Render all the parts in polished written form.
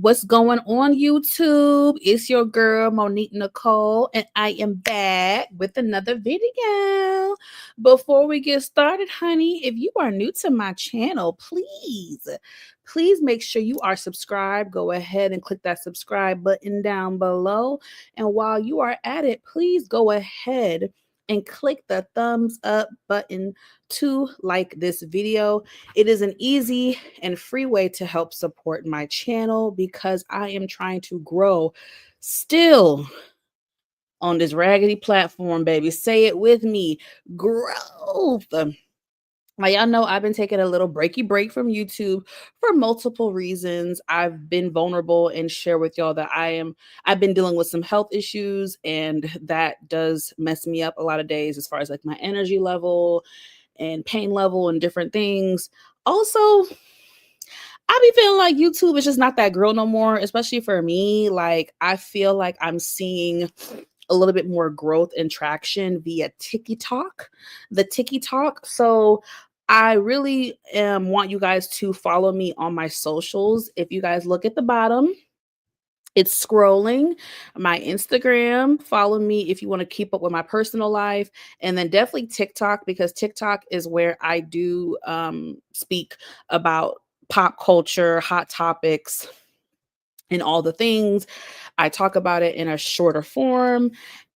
What's going on, YouTube? It's your girl Monique Nicole, and I am back with another video. Before we get started, honey, if you are new to my channel, please make sure you are subscribed. Go ahead and click that subscribe button down below. And while you are at it, please go ahead and click the thumbs up button to like this video. It is an easy and free way to help support my channel because I am trying to grow still on this raggedy platform, baby. Say it with me, growth. Like y'all know, I've been taking a little breaky break from YouTube for multiple reasons. I've been vulnerable and share with y'all that I've been dealing with some health issues, and that does mess me up a lot of days as far as like my energy level and pain level and different things. Also, I be feeling like YouTube is just not that girl no more, especially for me. Like, I feel like I'm seeing a little bit more growth and traction via TikTok, the TikTok. So I really want you guys to follow me on my socials. If you guys look at the bottom, it's scrolling my Instagram. Follow me if you want to keep up with my personal life, and then definitely TikTok, because TikTok is where I do speak about pop culture, hot topics, and all the things. I talk about it in a shorter form,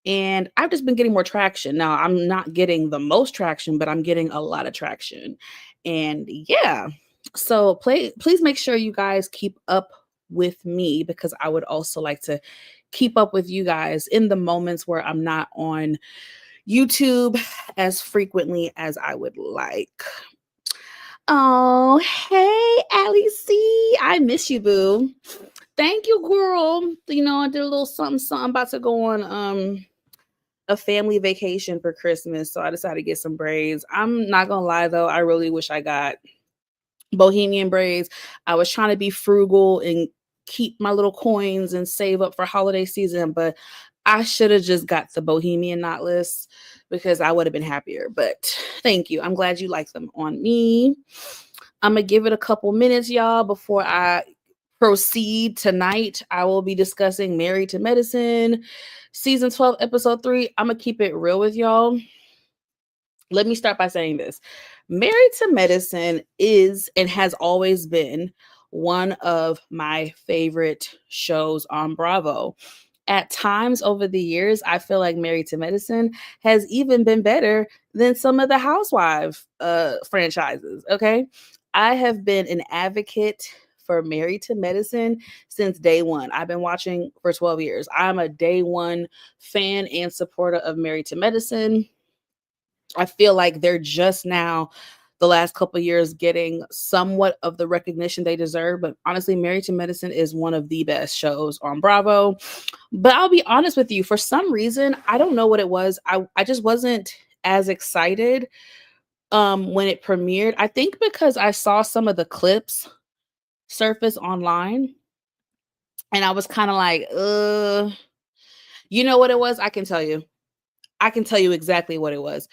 and I've just been getting more traction. Now, I'm not getting the most traction, but I'm getting a lot of traction. And yeah, so please make sure you guys keep up with me, because I would also like to keep up with you guys in the moments where I'm not on YouTube as frequently as I would like. Oh, hey, Allie C. I miss you, boo. Thank you, girl. You know, I did a little something, something. About to go on a family vacation for Christmas, so I decided to get some braids. I'm not gonna lie though, I really wish I got bohemian braids. I was trying to be frugal and keep my little coins and save up for holiday season, but I should have just got the bohemian knotless because I would have been happier. But thank you. I'm glad you like them on me. I'm gonna give it a couple minutes, y'all, before I proceed. Tonight I will be discussing Married to Medicine, season 12, episode 3. I'm gonna keep it real with y'all. Let me start by saying this. Married to Medicine is and has always been one of my favorite shows on Bravo. At times over the years, I feel like Married to Medicine has even been better than some of the Housewife franchises. Okay. I have been an advocate for Married to Medicine since day one. I've been watching for 12 years. I'm a day one fan and supporter of Married to Medicine. I feel like they're just now, the last couple of years, getting somewhat of the recognition they deserve. But honestly, Married to Medicine is one of the best shows on Bravo. But I'll be honest with you, for some reason, I don't know what it was. I just wasn't as excited when it premiered. I think because I saw some of the clips surface online, and I was kind of like, you know what it was? I can tell you. I can tell you exactly what it was.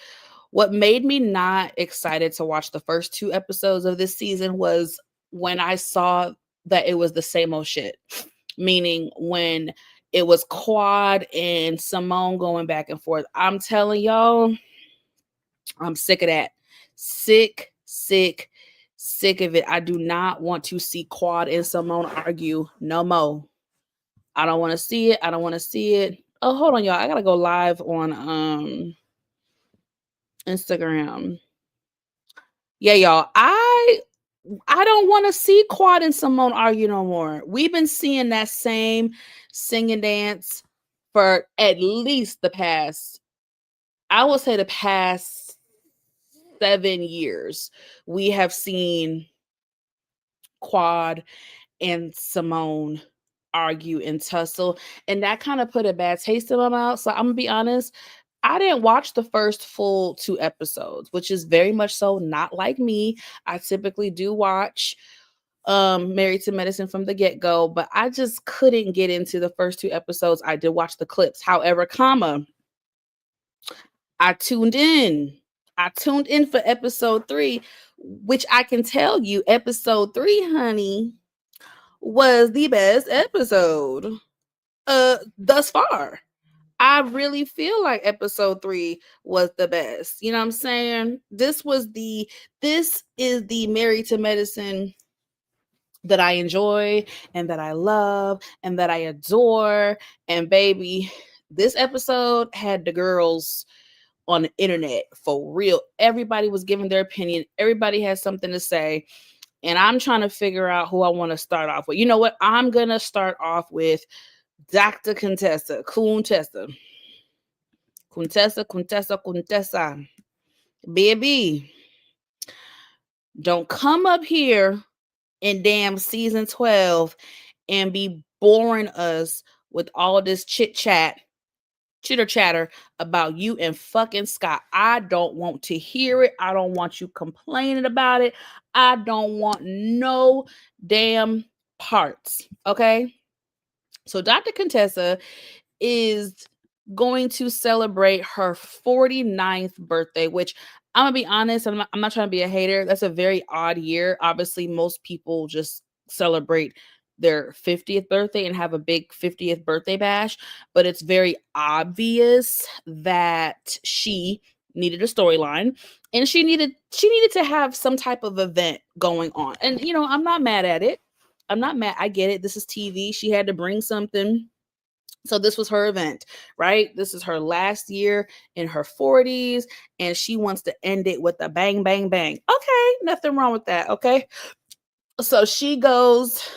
What made me not excited to watch the first 2 episodes of this season was when I saw that it was the same old shit. Meaning when it was Quad and Simone going back and forth. I'm telling y'all, I'm sick of that. Sick of it. I do not want to see Quad and Simone argue no more. I don't want to see it. I don't want to see it. Oh, hold on, y'all. I gotta go live on Instagram. Yeah, y'all. I don't want to see Quad and Simone argue no more. We've been seeing that same sing and dance for at least the past, I will say the past 7 years. We have seen Quad and Simone argue and tussle, and that kind of put a bad taste in my mouth. So I'm gonna be honest, I didn't watch the first full 2 episodes, which is very much so not like me. I typically do watch Married to Medicine from the get-go, but I just couldn't get into the first 2 episodes. I did watch the clips. However, I tuned in. I tuned in for episode 3, which I can tell you, episode 3, honey, was the best episode thus far. I really feel like episode 3 was the best. You know what I'm saying? This is the Married to Medicine that I enjoy and that I love and that I adore. And baby, this episode had the girls on the internet for real. Everybody was giving their opinion. Everybody had something to say. And I'm trying to figure out who I want to start off with. You know what? I'm going to start off with Dr. Contessa. Contessa. Baby, don't come up here in damn season 12 and be boring us with all this chitter chatter about you and fucking Scott. I don't want to hear it. I don't want you complaining about it. I don't want no damn parts. Okay. So Dr. Contessa is going to celebrate her 49th birthday, which I'm gonna be honest, I'm not trying to be a hater. That's a very odd year. Obviously, most people just celebrate their 50th birthday and have a big 50th birthday bash, but it's very obvious that she needed a storyline and she needed to have some type of event going on. And you know, I'm not mad at it. I'm not mad. I get it. This is TV. She had to bring something. So this was her event, right? This is her last year in her 40s, and she wants to end it with a bang, bang, bang. Okay, nothing wrong with that. Okay. So she goes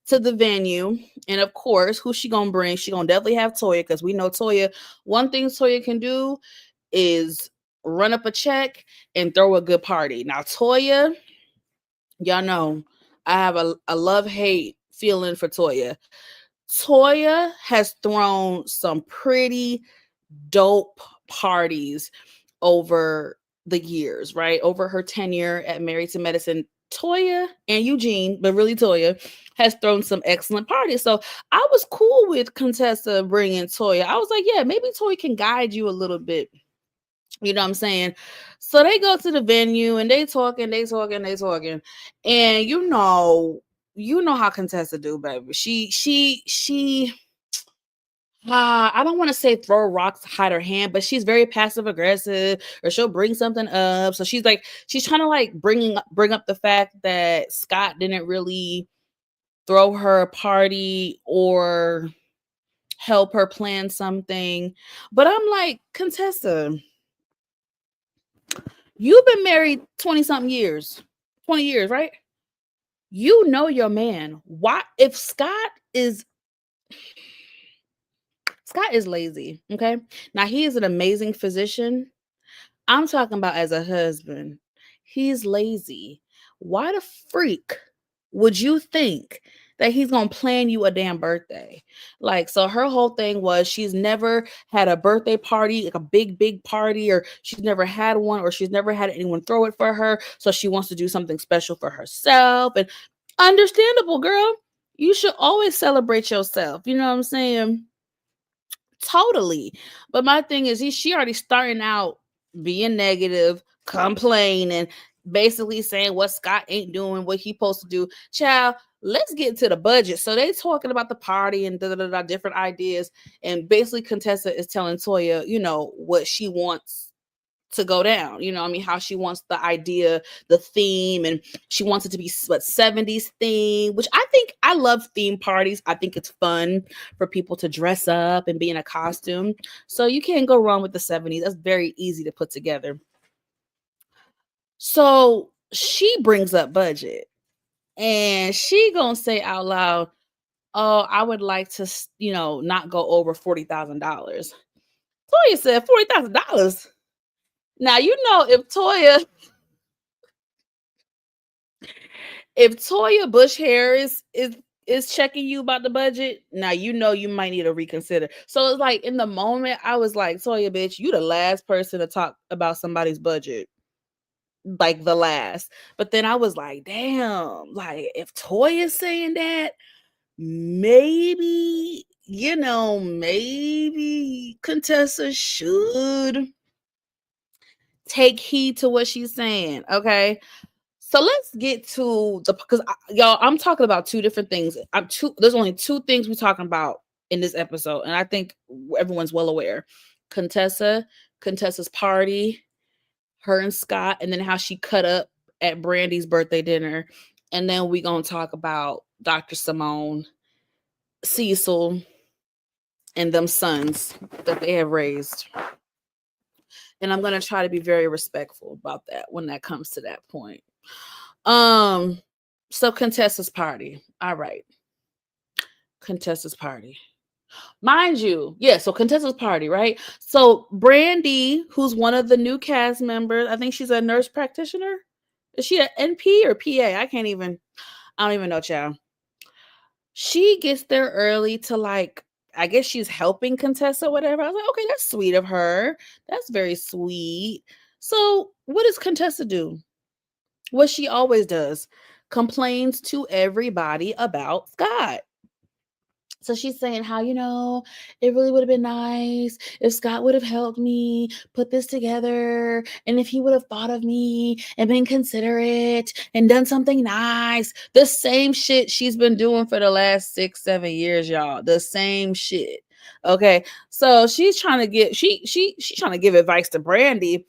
to the venue, and of course, who's she gonna bring? She gonna definitely have Toya, because we know Toya. One thing Toya can do is run up a check and throw a good party. Now, Toya, y'all know I have a love-hate feeling for Toya. Toya has thrown some pretty dope parties over the years, right? Over her tenure at Married to Medicine, Toya and Eugene, but really Toya, has thrown some excellent parties. So I was cool with Contessa bringing Toya. I was like, yeah, maybe Toya can guide you a little bit. You know what I'm saying? So they go to the venue and they talking. And you know how Contessa do, baby. She I don't want to say throw rocks to hide her hand, but she's very passive aggressive, or she'll bring something up. So she's trying to like bring up the fact that Scott didn't really throw her a party or help her plan something. But I'm like, Contessa, you've been married 20 something years, 20 years, right? You know your man. Why, if Scott is lazy, okay? Now he is an amazing physician. I'm talking about as a husband. He's lazy. Why the freak would you think that he's gonna plan you a damn birthday? Like, so her whole thing was she's never had a birthday party, like a big party, or she's never had one, or she's never had anyone throw it for her. So she wants to do something special for herself. And understandable, girl. You should always celebrate yourself. You know what I'm saying? Totally. But my thing is, she already starting out being negative, complaining, basically saying what Scott ain't doing, what he supposed to do. Child, let's get to the budget. So they talking about the party and different ideas. And basically Contessa is telling Toya, you know, what she wants to go down. You know, I mean, how she wants the idea, the theme, and she wants it to be what 70s theme, which I think I love theme parties. I think it's fun for people to dress up and be in a costume. So you can't go wrong with the 70s. That's very easy to put together. So she brings up budget and she gonna say out loud, oh, I would like to, not go over $40,000. Toya said $40,000. Now, if Toya Bush Harris is checking you about the budget, now you might need to reconsider. So it's like in the moment, I was like, Toya, bitch, you the last person to talk about somebody's budget. Like the last. But then I was like, damn, like if Toya's saying that, maybe, maybe Contessa should take heed to what she's saying. Okay. So let's get to the, because y'all, I'm talking about two different things. There's only two things we're talking about in this episode, and I think everyone's well aware. Contessa's party, her and Scott, and then how she cut up at Brandy's birthday dinner. And then we're gonna talk about Dr. Simone, Cecil, and them sons that they have raised. And I'm gonna try to be very respectful about that when that comes to that point. So Contessa's party. All right. Contessa's party. Mind you, yeah, so Contessa's party, right? So Brandy, who's one of the new cast members, I think she's a nurse practitioner. Is she an NP or PA? I don't even know, child. She gets there early to like, I guess she's helping Contessa, whatever. I was like, okay, that's sweet of her. That's very sweet. So what does Contessa do? What she always does, complains to everybody about Scott. So she's saying how, it really would have been nice if Scott would have helped me put this together. And if he would have thought of me and been considerate and done something nice. The same shit she's been doing for the last 6-7 years, y'all. The same shit. Okay. So she's trying to get, she's trying to give advice to Brandy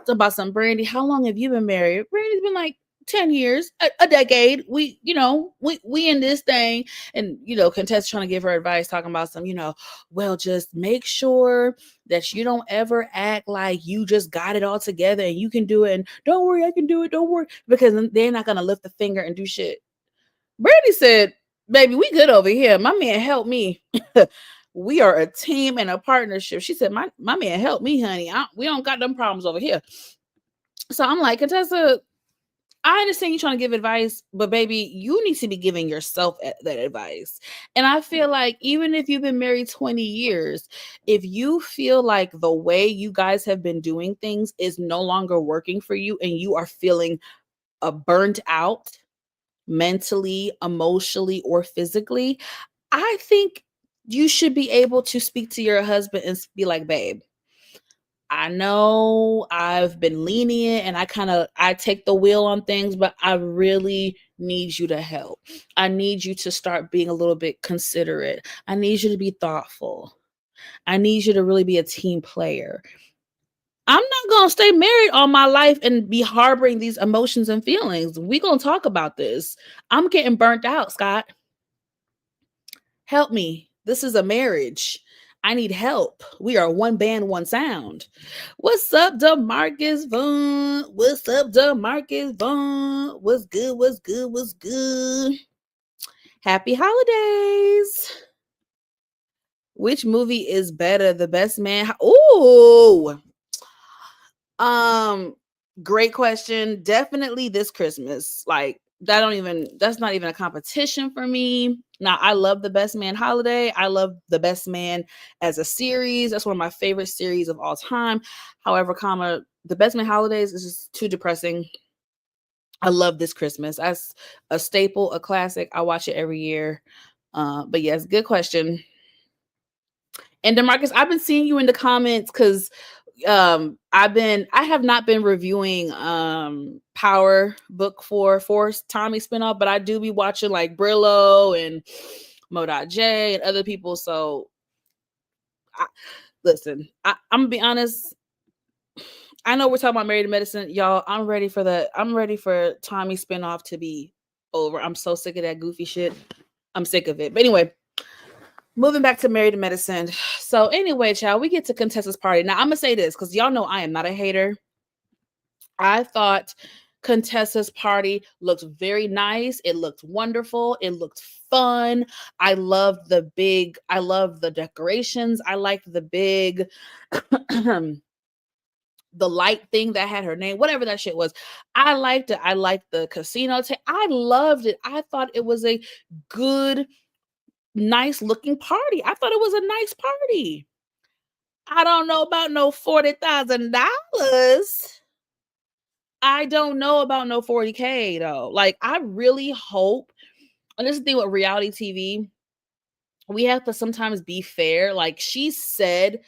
about some. Brandy, how long have you been married? Brandy's been like 10 years, a decade. We in this thing. And, Contessa trying to give her advice, talking about some, well, just make sure that you don't ever act like you just got it all together and you can do it. And don't worry, I can do it. Don't worry. Because they're not going to lift a finger and do shit. Brandy said, baby, we good over here. My man helped me. We are a team and a partnership. She said, my man helped me, honey. We don't got them problems over here. So I'm like, Contessa, I understand you trying to give advice, but baby, you need to be giving yourself that advice. And I feel like even if you've been married 20 years, if you feel like the way you guys have been doing things is no longer working for you and you are feeling burnt out mentally, emotionally, or physically, I think you should be able to speak to your husband and be like, babe, I know I've been lenient and I take the wheel on things, but I really need you to help. I need you to start being a little bit considerate. I need you to be thoughtful. I need you to really be a team player. I'm not going to stay married all my life and be harboring these emotions and feelings. We're going to talk about this. I'm getting burnt out, Scott. Help me. This is a marriage. I need help. We are one band, one sound. What's up, DeMarcus Vaughn? What's up, DeMarcus Vaughn? What's good? What's good? What's good? Happy holidays. Which movie is better? The Best Man? Ooh. Great question. Definitely this Christmas. Like, that's not even a competition for me. Now, I love The Best Man Holiday. I love The Best Man as a series. That's one of my favorite series of all time. However, The Best Man Holidays is just too depressing. I love this Christmas. That's a staple, a classic. I watch it every year. But yes, good question. And DeMarcus, I've been seeing you in the comments because I have not been reviewing Power Book 4 for Tommy spinoff, but I do be watching like Brillo and Mo.J and other people. So listen, I'm gonna be honest. I know we're talking about Married to Medicine, y'all. I'm ready for Tommy spinoff to be over. I'm so sick of that goofy shit. I'm sick of it. But anyway, moving back to Married to Medicine. So anyway, child, we get to Contessa's party. Now, I'm going to say this because y'all know I am not a hater. I thought Contessa's party looked very nice. It looked wonderful. It looked fun. I loved the decorations. I liked the big, the light thing that had her name, whatever that shit was. I liked it. I liked the casino. I loved it. I thought it was a good, nice looking party. I thought it was a nice party. I don't know about no $40,000. I don't know about no 40K though. Like, I really hope, and this is the thing with reality TV, we have to sometimes be fair. Like, she said,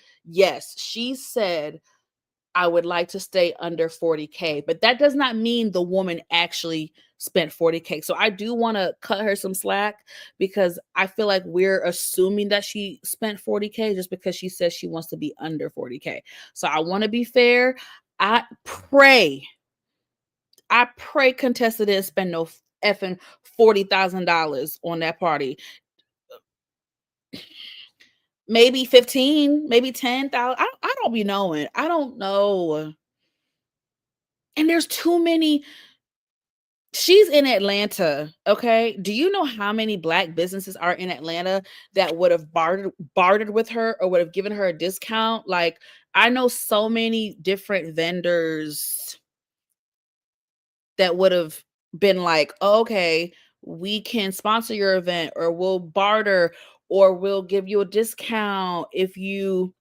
I would like to stay under 40K. But that does not mean the woman actually spent 40K. So I do want to cut her some slack because I feel like we're assuming that she spent 40K just because she says she wants to be under 40K. So I want to be fair. I pray Contessa didn't spend no effing $40,000 on that party. Maybe 15, maybe 10,000. I don't be knowing. I don't know. And there's too many. She's in Atlanta, okay? Do you know how many Black businesses are in Atlanta that would have bartered with her or would have given her a discount? Like, I know so many different vendors that would have been like, oh, okay, we can sponsor your event, or we'll barter, or we'll give you a discount if you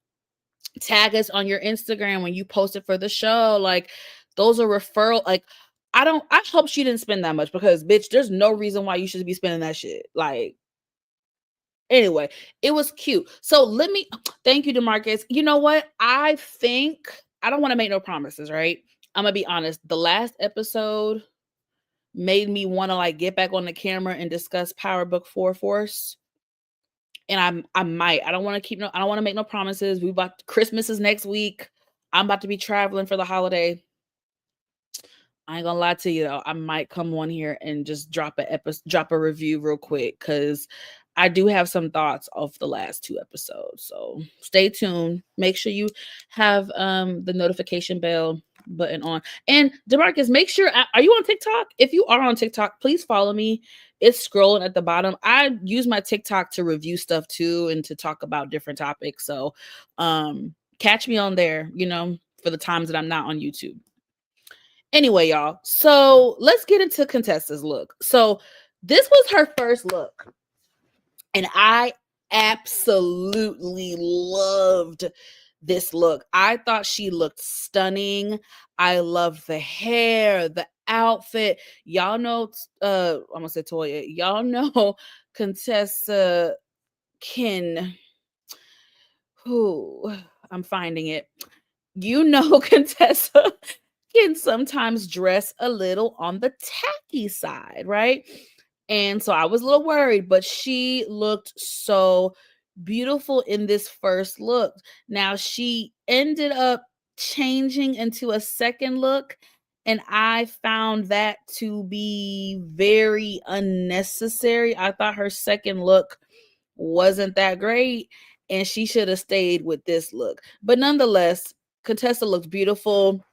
tag us on your Instagram when you post it for the show. Like, those are referral. Like, I hope she didn't spend that much because, bitch, there's no reason why you should be spending that shit. Like, anyway, it was cute. So thank you, DeMarcus. You know what? I think, I don't want to make no promises, right? I'm gonna be honest. The last episode made me want to like get back on the camera and discuss Power Book 4 Force. And I might. I don't want to make no promises. Christmas is next week. I'm about to be traveling for the holiday. I ain't gonna lie to you though. I might come on here and just drop a review real quick because I do have some thoughts of the last 2 episodes. So stay tuned. Make sure you have the notification bell button on. And DeMarcus, make sure, are you on TikTok? If you are on TikTok, please follow me. It's scrolling at the bottom. I use my TikTok to review stuff too and to talk about different topics. So catch me on there, for the times that I'm not on YouTube. Anyway, y'all, so let's get into Contessa's look. So this was her first look, and I absolutely loved this look. I thought she looked stunning. I loved the hair, the outfit. Y'all know, I'm gonna say Toya. Y'all know Contessa can. Who? I'm finding it. Contessa can sometimes dress a little on the tacky side, right? And so I was a little worried, but she looked so beautiful in this first look. Now she ended up changing into a second look, and I found that to be very unnecessary. I thought her second look wasn't that great, and she should have stayed with this look. But nonetheless, Contessa looked beautiful.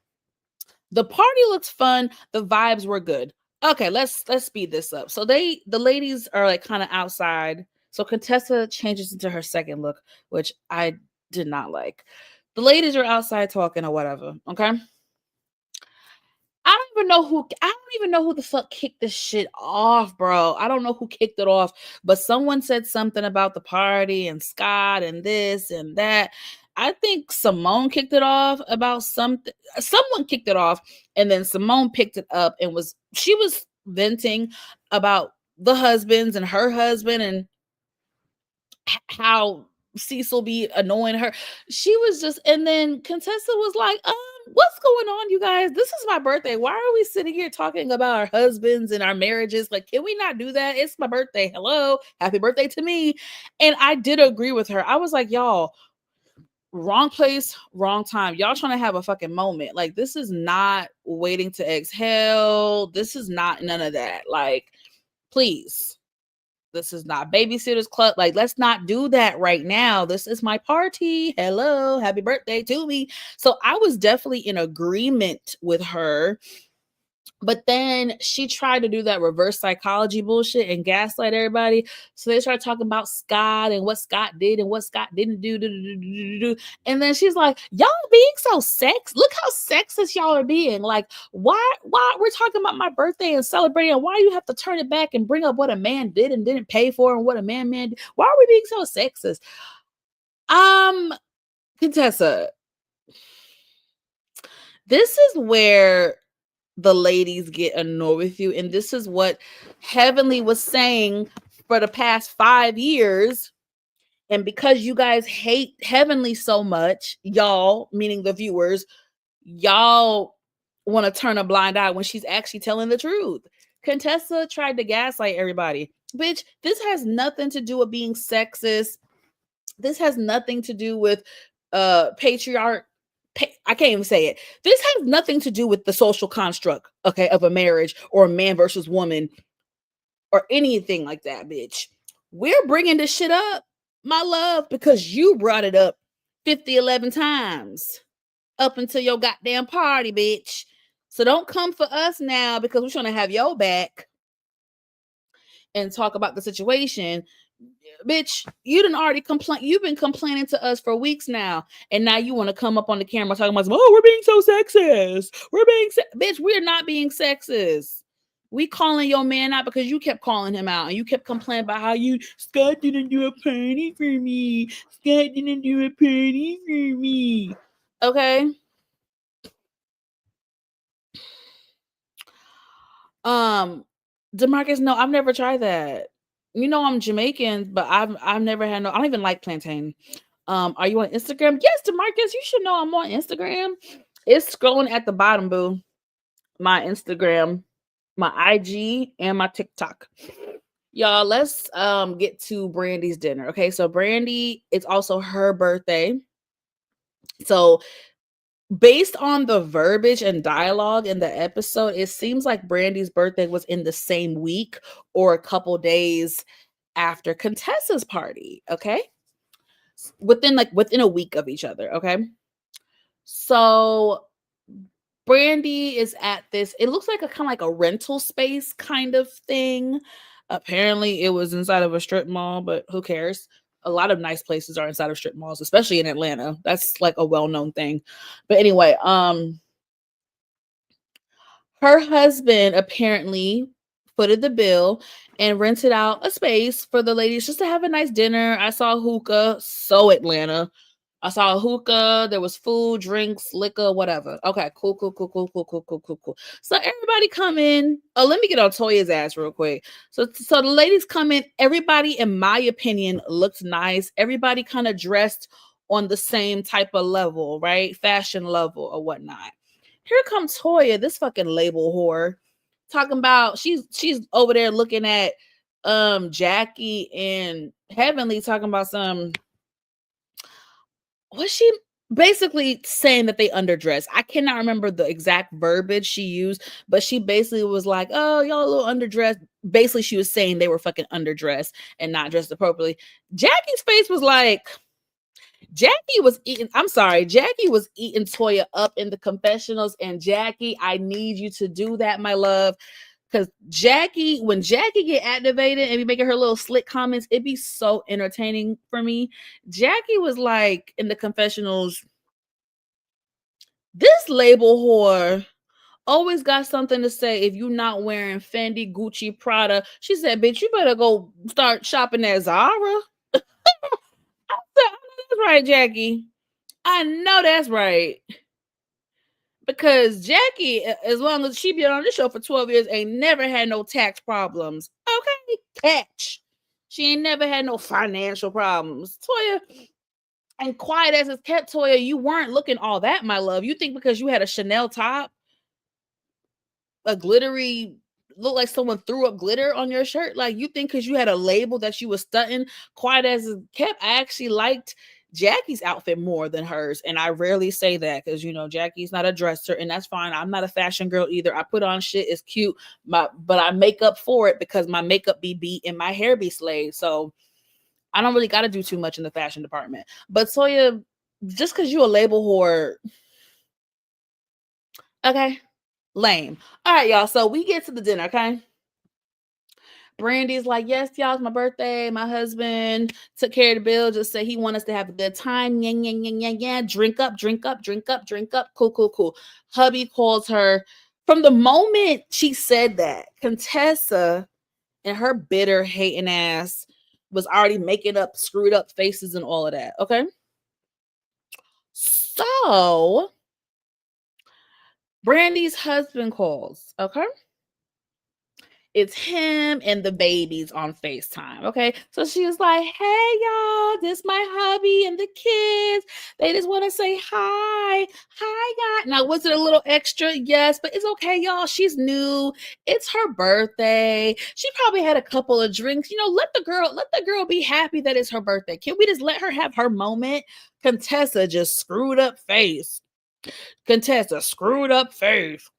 The party looks fun. The vibes were good. Okay, let's speed this up. So the ladies are like kind of outside. So Contessa changes into her second look, which I did not like. The ladies are outside talking or whatever. Okay. I don't even know who the fuck kicked this shit off, bro. I don't know who kicked it off, but someone said something about the party and Scott and this and that. I think Simone kicked it off about something. Someone kicked it off, and then Simone picked it up and she was venting about the husbands and her husband and how Cecil be annoying her. She was just, and then Contessa was like, what's going on, you guys? This is my birthday. Why are we sitting here talking about our husbands and our marriages? Like, can we not do that? It's my birthday. Hello, happy birthday to me. And I did agree with her. I was like, y'all, wrong place, wrong time. Y'all trying to have a fucking moment. Like, this is not Waiting to Exhale. This is not none of that. Like, please. This is not Babysitter's Club. Like, let's not do that right now. This is my party. Hello, happy birthday to me. So I was definitely in agreement with her. But then she tried to do that reverse psychology bullshit and gaslight everybody. So they started talking about Scott and what Scott did and what Scott didn't do. And then she's like, y'all being so look how sexist y'all are being. Like, why we're talking about my birthday and celebrating, and why you have to turn it back and bring up what a man did and didn't pay for and what a man did? Why are we being so sexist? Contessa, this is where the ladies get annoyed with you. And this is what Heavenly was saying for the past 5 years. And because you guys hate Heavenly so much, y'all, meaning the viewers, y'all want to turn a blind eye when she's actually telling the truth. Contessa tried to gaslight everybody. Bitch, this has nothing to do with being sexist. This has nothing to do with patriarch. I can't even say it. This has nothing to do with the social construct, okay, of a marriage or a man versus woman or anything like that, bitch. We're bringing this shit up, my love, because you brought it up 11 times up until your goddamn party, bitch. So don't come for us now because we're trying to have your back and talk about the situation. Bitch, you done already complain. You've been complaining to us for weeks now, and now you want to come up on the camera talking about, oh, we're being so sexist. Bitch, we're not being sexist. We calling your man out because you kept calling him out and you kept complaining about how Scott didn't do a party for me. Scott didn't do a party for me. Okay. DeMarcus, no, I've never tried that. You know I'm Jamaican, but I've never had I don't even like plantain. Are you on Instagram? Yes, DeMarcus, you should know I'm on Instagram. It's scrolling at the bottom, boo. My Instagram, my IG, and my TikTok. Y'all, let's get to Brandy's dinner. Okay, so Brandy, it's also her birthday. So based on the verbiage and dialogue in the episode, it seems like Brandy's birthday was in the same week or a couple days after Contessa's party. Okay, within a week of each other. Okay, so Brandy is at this, it looks like a kind of like a rental space kind of thing. Apparently it was inside of a strip mall, but who cares? A lot of nice places are inside of strip malls, especially in Atlanta. That's like a well-known thing. But anyway, her husband apparently footed the bill and rented out a space for the ladies just to have a nice dinner. I saw hookah, so Atlanta. I saw a hookah. There was food, drinks, liquor, whatever. Okay, cool. So everybody come in. Oh, let me get on Toya's ass real quick. So the ladies come in. Everybody, in my opinion, looked nice. Everybody kind of dressed on the same type of level, right? Fashion level or whatnot. Here comes Toya, this fucking label whore, talking about she's over there looking at Jackie and Heavenly talking about some. Was she basically saying that they underdressed? I cannot remember the exact verbiage she used, but she basically was like, "Oh, y'all a little underdressed." Basically, she was saying they were fucking underdressed and not dressed appropriately. Jackie's face was like, Jackie was eating Toya up in the confessionals. And Jackie, I need you to do that, my love. Because when Jackie get activated and be making her little slick comments, it'd be so entertaining for me. Jackie was like in the confessionals, this label whore always got something to say if you're not wearing Fendi, Gucci, Prada. She said, bitch, you better go start shopping at Zara. I said, that's right, Jackie. I know that's right. Because Jackie, as long as she been on this show for 12 years, ain't never had no tax problems. Okay, catch. She ain't never had no financial problems. Toya, and quiet as it's kept, Toya, you weren't looking all that, my love. You think because you had a Chanel top, a glittery, look like someone threw up glitter on your shirt? Like, you think because you had a label that you was stunting, quiet as it kept? I actually liked Jackie's outfit more than hers. And I rarely say that because, Jackie's not a dresser, and that's fine. I'm not a fashion girl either. I put on shit, it's cute, but I make up for it because my makeup be beat and my hair be slayed. So I don't really got to do too much in the fashion department. But Toya, just because you a label whore, okay, lame. All right, y'all. So we get to the dinner, okay? Brandy's like, yes, y'all, it's my birthday. My husband took care of the bill. Just said he want us to have a good time. Yeah. Drink up. Cool. Hubby calls her. From the moment she said that, Contessa and her bitter, hating ass was already making up screwed up faces and all of that. Okay. So Brandy's husband calls. Okay. It's him and the babies on FaceTime. Okay. So she was like, hey, y'all, this my hubby and the kids. They just want to say hi. Hi, my God. Now, was it a little extra? Yes, but it's okay, y'all. She's new. It's her birthday. She probably had a couple of drinks. Let the girl be happy that it's her birthday. Can we just let her have her moment? Contessa just screwed up face. Contessa screwed up face.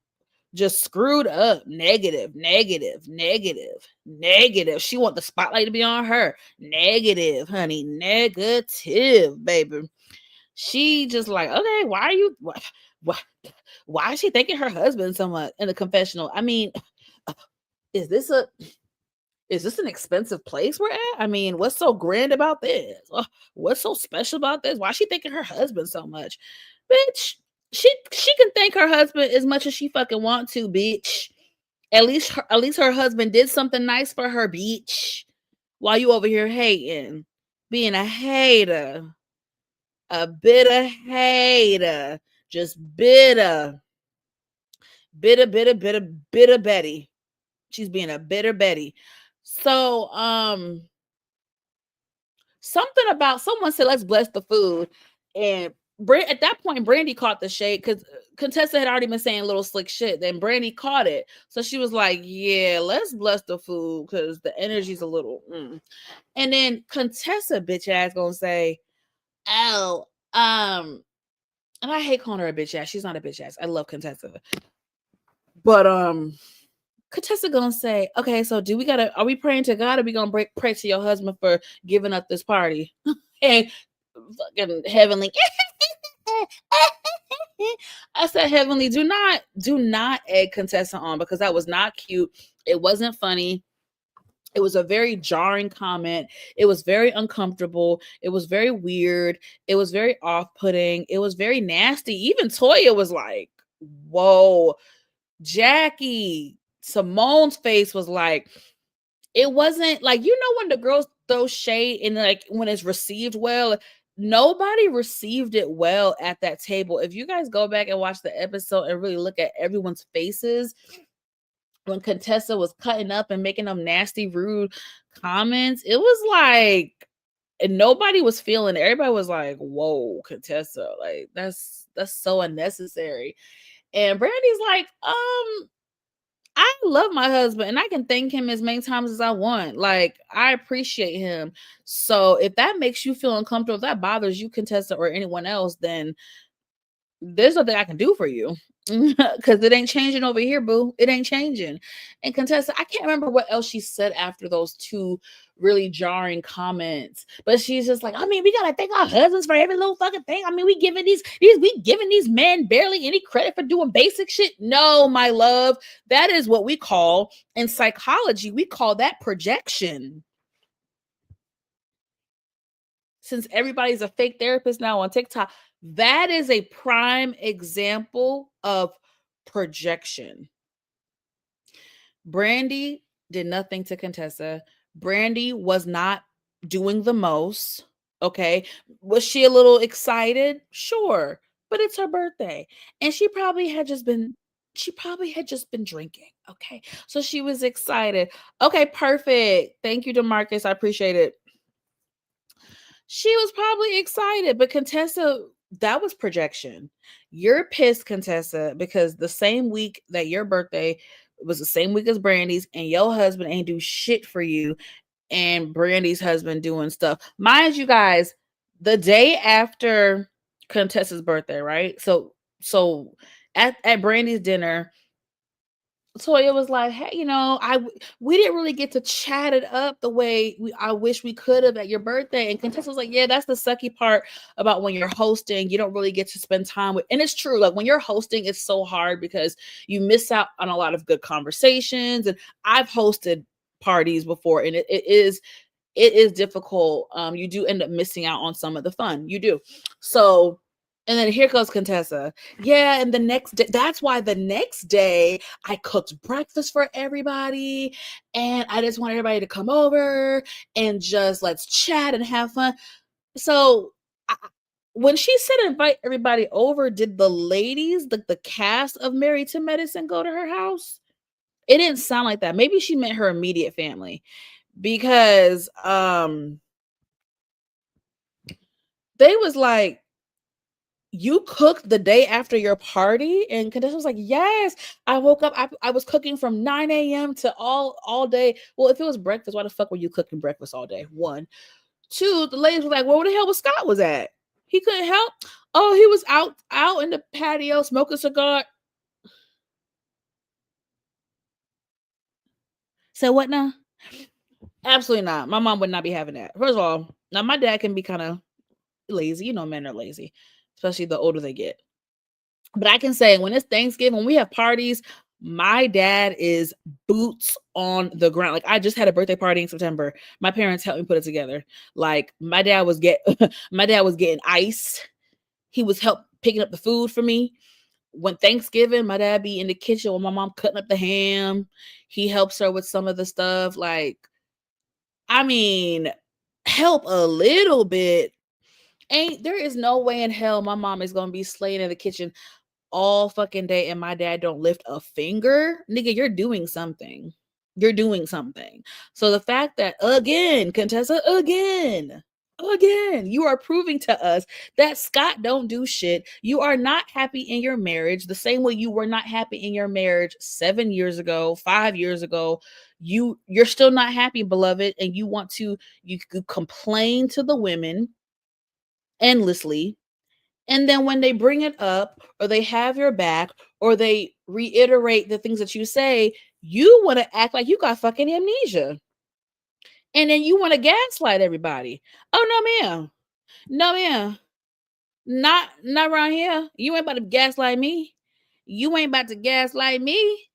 Just screwed up. Negative, negative, negative, negative. She want the spotlight to be on her. Negative, honey. Negative, baby. She just like, okay, why is she thanking her husband so much in the confessional? I mean, is this an expensive place we're at? I mean, what's so grand about this? What's so special about this? Why is she thanking her husband so much? Bitch, she can thank her husband as much as she fucking want to, bitch. At least her husband did something nice for her, bitch. While you over here hating, being a hater. A bitter hater. Just bitter. Bitter, bitter, bitter, bitter Betty. She's being a bitter Betty. So, something about someone said, let's bless the food. And at that point, Brandy caught the shade because Contessa had already been saying little slick shit. Then Brandy caught it. So she was like, yeah, let's bless the food because the energy's a little. And then Contessa, bitch ass, gonna say, oh, and I hate calling her a bitch ass. She's not a bitch ass. I love Contessa. But Contessa gonna say, okay, so are we praying to God or we gonna pray to your husband for giving up this party? And fucking Heavenly. I said, Heavenly, do not egg Contessa on because that was not cute. It wasn't funny. It was a very jarring comment. It was very uncomfortable. It was very weird. It was very off-putting. It was very nasty. Even Toya was like, whoa. Jackie, Simone's face was like, it wasn't like, when the girls throw shade and like when it's received well, nobody received it well at that table. If you guys go back and watch the episode and really look at everyone's faces, when Contessa was cutting up and making them nasty, rude comments, it was like, and nobody was feeling it. Everybody was like, whoa, Contessa, like that's so unnecessary. And Brandy's like, I love my husband and I can thank him as many times as I want. Like, I appreciate him. So if that makes you feel uncomfortable, if that bothers you, Contessa, or anyone else, then there's nothing I can do for you. Because it ain't changing over here, boo. It ain't changing. And Contessa, I can't remember what else she said after those two really jarring comments, but she's just like, I mean, we gotta thank our husbands for every little fucking thing. I mean, we giving these men barely any credit for doing basic shit. No, my love, that is what we call in psychology. We call that projection. Since everybody's a fake therapist now on TikTok, that is a prime example of projection. Brandy did nothing to Contessa. Brandy was not doing the most. Okay. Was she a little excited? Sure. But it's her birthday. And she probably had just been drinking. Okay. So she was excited. Okay, perfect. Thank you, DeMarcus. I appreciate it. She was probably excited, but Contessa, that was projection. You're pissed, Contessa, because the same week that your birthday was the same week as Brandy's, and your husband ain't do shit for you, and Brandy's husband doing stuff. Mind you guys, the day after Contessa's birthday, right? So at Brandy's dinner, Toya was like, hey, we didn't really get to chat it up the way I wish we could have at your birthday. And Contessa was like, yeah, that's the sucky part about when you're hosting. You don't really get to spend time with, and it's true. Like when you're hosting, it's so hard because you miss out on a lot of good conversations. And I've hosted parties before, and it is difficult. You do end up missing out on some of the fun. You do. So, and then here goes Contessa. Yeah, and the next day, that's why the next day I cooked breakfast for everybody, and I just want everybody to come over and just let's chat and have fun. So when she said invite everybody over, did the ladies, the cast of Married to Medicine, go to her house? It didn't sound like that. Maybe she meant her immediate family, because they was like, you cooked the day after your party? And Contessa was like, yes. I woke up, I was cooking from 9 a.m. to all day. Well, if it was breakfast, why the fuck were you cooking breakfast all day? One. Two, the ladies were like, well, where the hell was Scott was at? He couldn't help. Oh, he was out in the patio smoking a cigar. So what now? Absolutely not. My mom would not be having that. First of all, now my dad can be kind of lazy. You know, men are lazy, especially the older they get. But I can say when it's Thanksgiving, when we have parties, my dad is boots on the ground. Like I just had a birthday party in September. My parents helped me put it together. Like my dad was getting ice. He was help picking up the food for me. When Thanksgiving, my dad be in the kitchen with my mom cutting up the ham. He helps her with some of the stuff. Like, I mean, help a little bit. There is no way in hell my mom is gonna be slaying in the kitchen all fucking day and my dad don't lift a finger. Nigga, you're doing something. You're doing something. So the fact that again, Contessa, again, you are proving to us that Scott don't do shit. You are not happy in your marriage the same way you were not happy in your marriage 7 years ago, 5 years ago. You're still not happy, beloved, and you complain to the women endlessly, and then when they bring it up or they have your back or they reiterate the things that you say, you want to act like you got fucking amnesia. And then you want to gaslight everybody. Oh no, ma'am. No, ma'am. Not around here. You ain't about to gaslight me. You ain't about to gaslight me.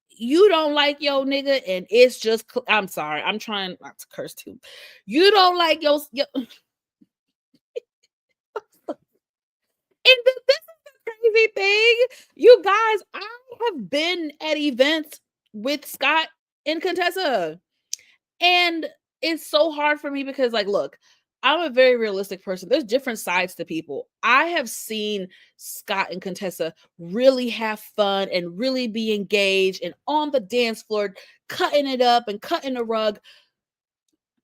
You don't like your nigga, and it's just I'm sorry. I'm trying not to curse too. You don't like your and this is the crazy thing. You guys, I have been at events with Scott and Contessa. And it's so hard for me because, like, look, I'm a very realistic person. There's different sides to people. I have seen Scott and Contessa really have fun and really be engaged and on the dance floor, cutting it up and cutting the rug.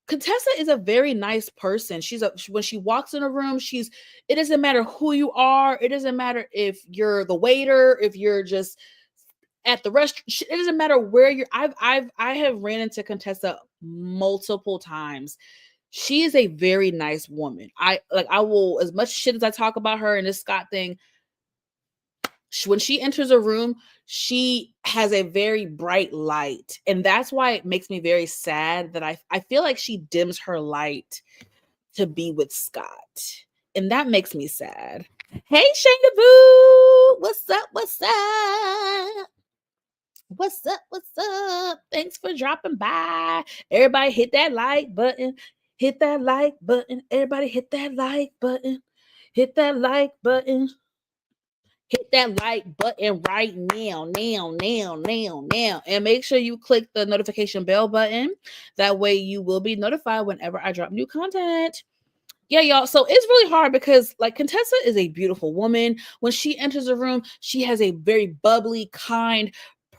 Contessa is a very nice person. When she walks in a room, it doesn't matter who you are. It doesn't matter if you're the waiter, if you're just at the restaurant. It doesn't matter where you're. I have ran into Contessa multiple times. She is a very nice woman. I will, as much shit as I talk about her and this Scott thing, when she enters a room, she has a very bright light. And that's why it makes me very sad that I feel like she dims her light to be with Scott. And that makes me sad. Hey, Shayna Boo! What's up? What's up? What's up? What's up? Thanks for dropping by. Everybody hit that like button. Hit that like button. Everybody hit that like button. Hit that like button. Hit that like button right now. And make sure you click the notification bell button. That way you will be notified whenever I drop new content. Yeah, y'all. So it's really hard because, like, Contessa is a beautiful woman. When she enters a room, she has a very bubbly, kind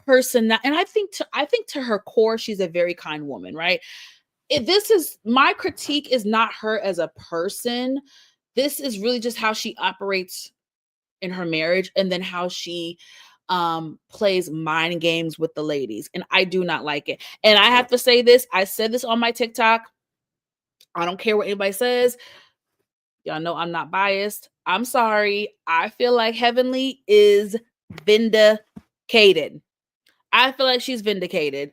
person. And I think to her core, she's a very kind woman, right? This is my critique is not her as a person. This is really just how she operates in her marriage and then how she plays mind games with the ladies. And I do not like it. And I have to say this, I said this on my TikTok. I don't care what anybody says. Y'all know I'm not biased. I'm sorry. I feel like Heavenly is vindicated. I feel like she's vindicated.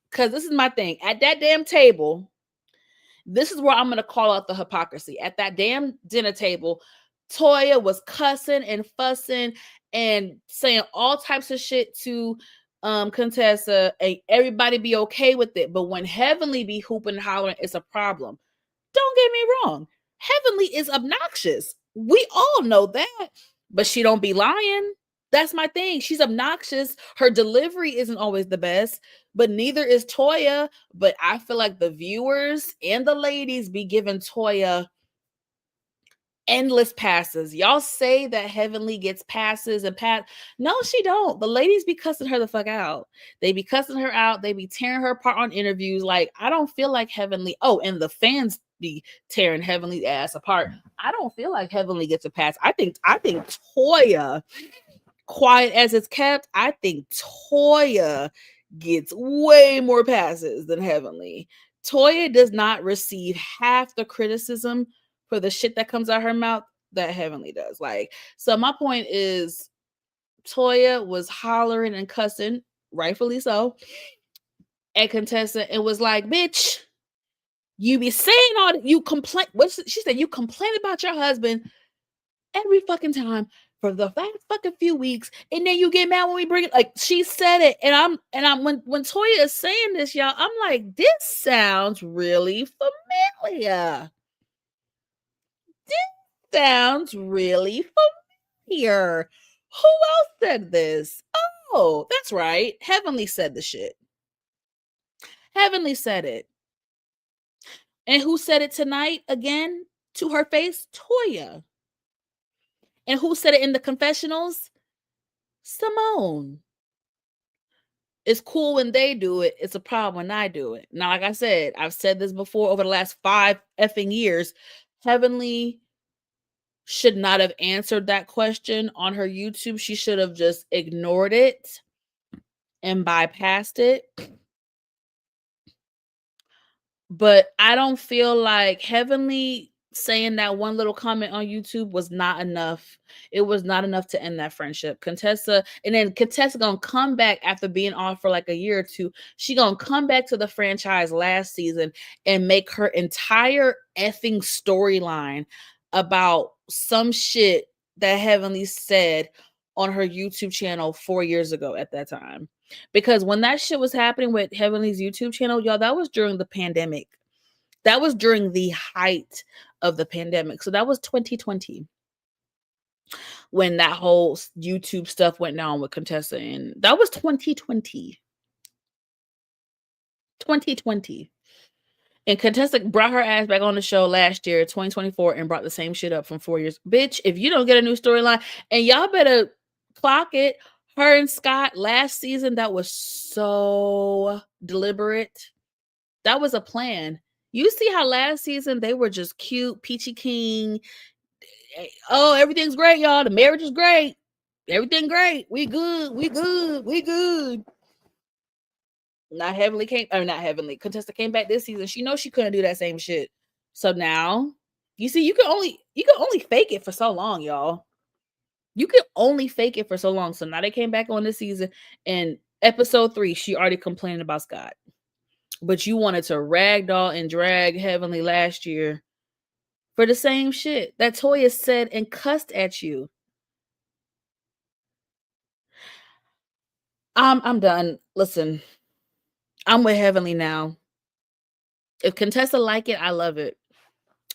Because this is my thing. At that damn table, this is where I'm going to call out the hypocrisy. At that damn dinner table, Toya was cussing and fussing and saying all types of shit to Contessa, and everybody be okay with it. But when Heavenly be hooping and hollering, it's a problem. Don't get me wrong. Heavenly is obnoxious. We all know that, but she don't be lying. That's my thing. She's obnoxious. Her delivery isn't always the best, but neither is Toya. But I feel like the viewers and the ladies be giving Toya endless passes. Y'all say that Heavenly gets passes and No, she don't. The ladies be cussing her the fuck out. They be cussing her out. They be tearing her apart on interviews. Like, I don't feel like Heavenly. Oh, and the fans be tearing Heavenly's ass apart. I don't feel like Heavenly gets a pass. I think Toya, quiet as it's kept, I think Toya gets way more passes than Heavenly. Toya does not receive half the criticism for the shit that comes out her mouth that Heavenly does. Like, so my point is, Toya was hollering and cussing, rightfully so, at Contessa and was like, bitch, you be saying all that, you complain. What she said, you complain about your husband every fucking time for the last fucking few weeks, and then you get mad when we bring it. Like, she said it, and I'm when Toya is saying this, y'all, I'm like, this sounds really familiar. This sounds really familiar. Who else said this? Oh, that's right. Heavenly said the shit. Heavenly said it. And who said it tonight again to her face? Toya. And who said it in the confessionals? Simone. It's cool when they do it. It's a problem when I do it. Now, like I said, I've said this before over the last 5 effing years. Heavenly should not have answered that question on her YouTube. She should have just ignored it and bypassed it. But I don't feel like Heavenly saying that one little comment on YouTube was not enough. It was not enough to end that friendship. Contessa gonna come back after being off for like a year or two. She gonna come back to the franchise last season and make her entire effing storyline about some shit that Heavenly said on her YouTube channel 4 years ago at that time. Because when that shit was happening with Heavenly's YouTube channel, y'all, that was during the pandemic. That was during the height of the pandemic. So that was 2020 when that whole YouTube stuff went down with Contessa. And that was 2020. 2020. And Contessa brought her ass back on the show last year, 2024, and brought the same shit up from 4 years. Bitch, if you don't get a new storyline, and y'all better clock it, her and Scott last season, that was so deliberate. That was a plan. You see how last season they were just cute, peachy king. Oh, everything's great, y'all. The marriage is great. Everything great. We good. We good. We good. Not Heavenly. Contessa came back this season. She knows she couldn't do that same shit. So now, you see, you can only fake it for so long, y'all. You can only fake it for so long. So now they came back on this season, and episode 3, she already complained about Scott. But you wanted to ragdoll and drag Heavenly last year for the same shit that Toya said and cussed at you. I'm done. Listen, I'm with Heavenly now. If Contessa like it, I love it.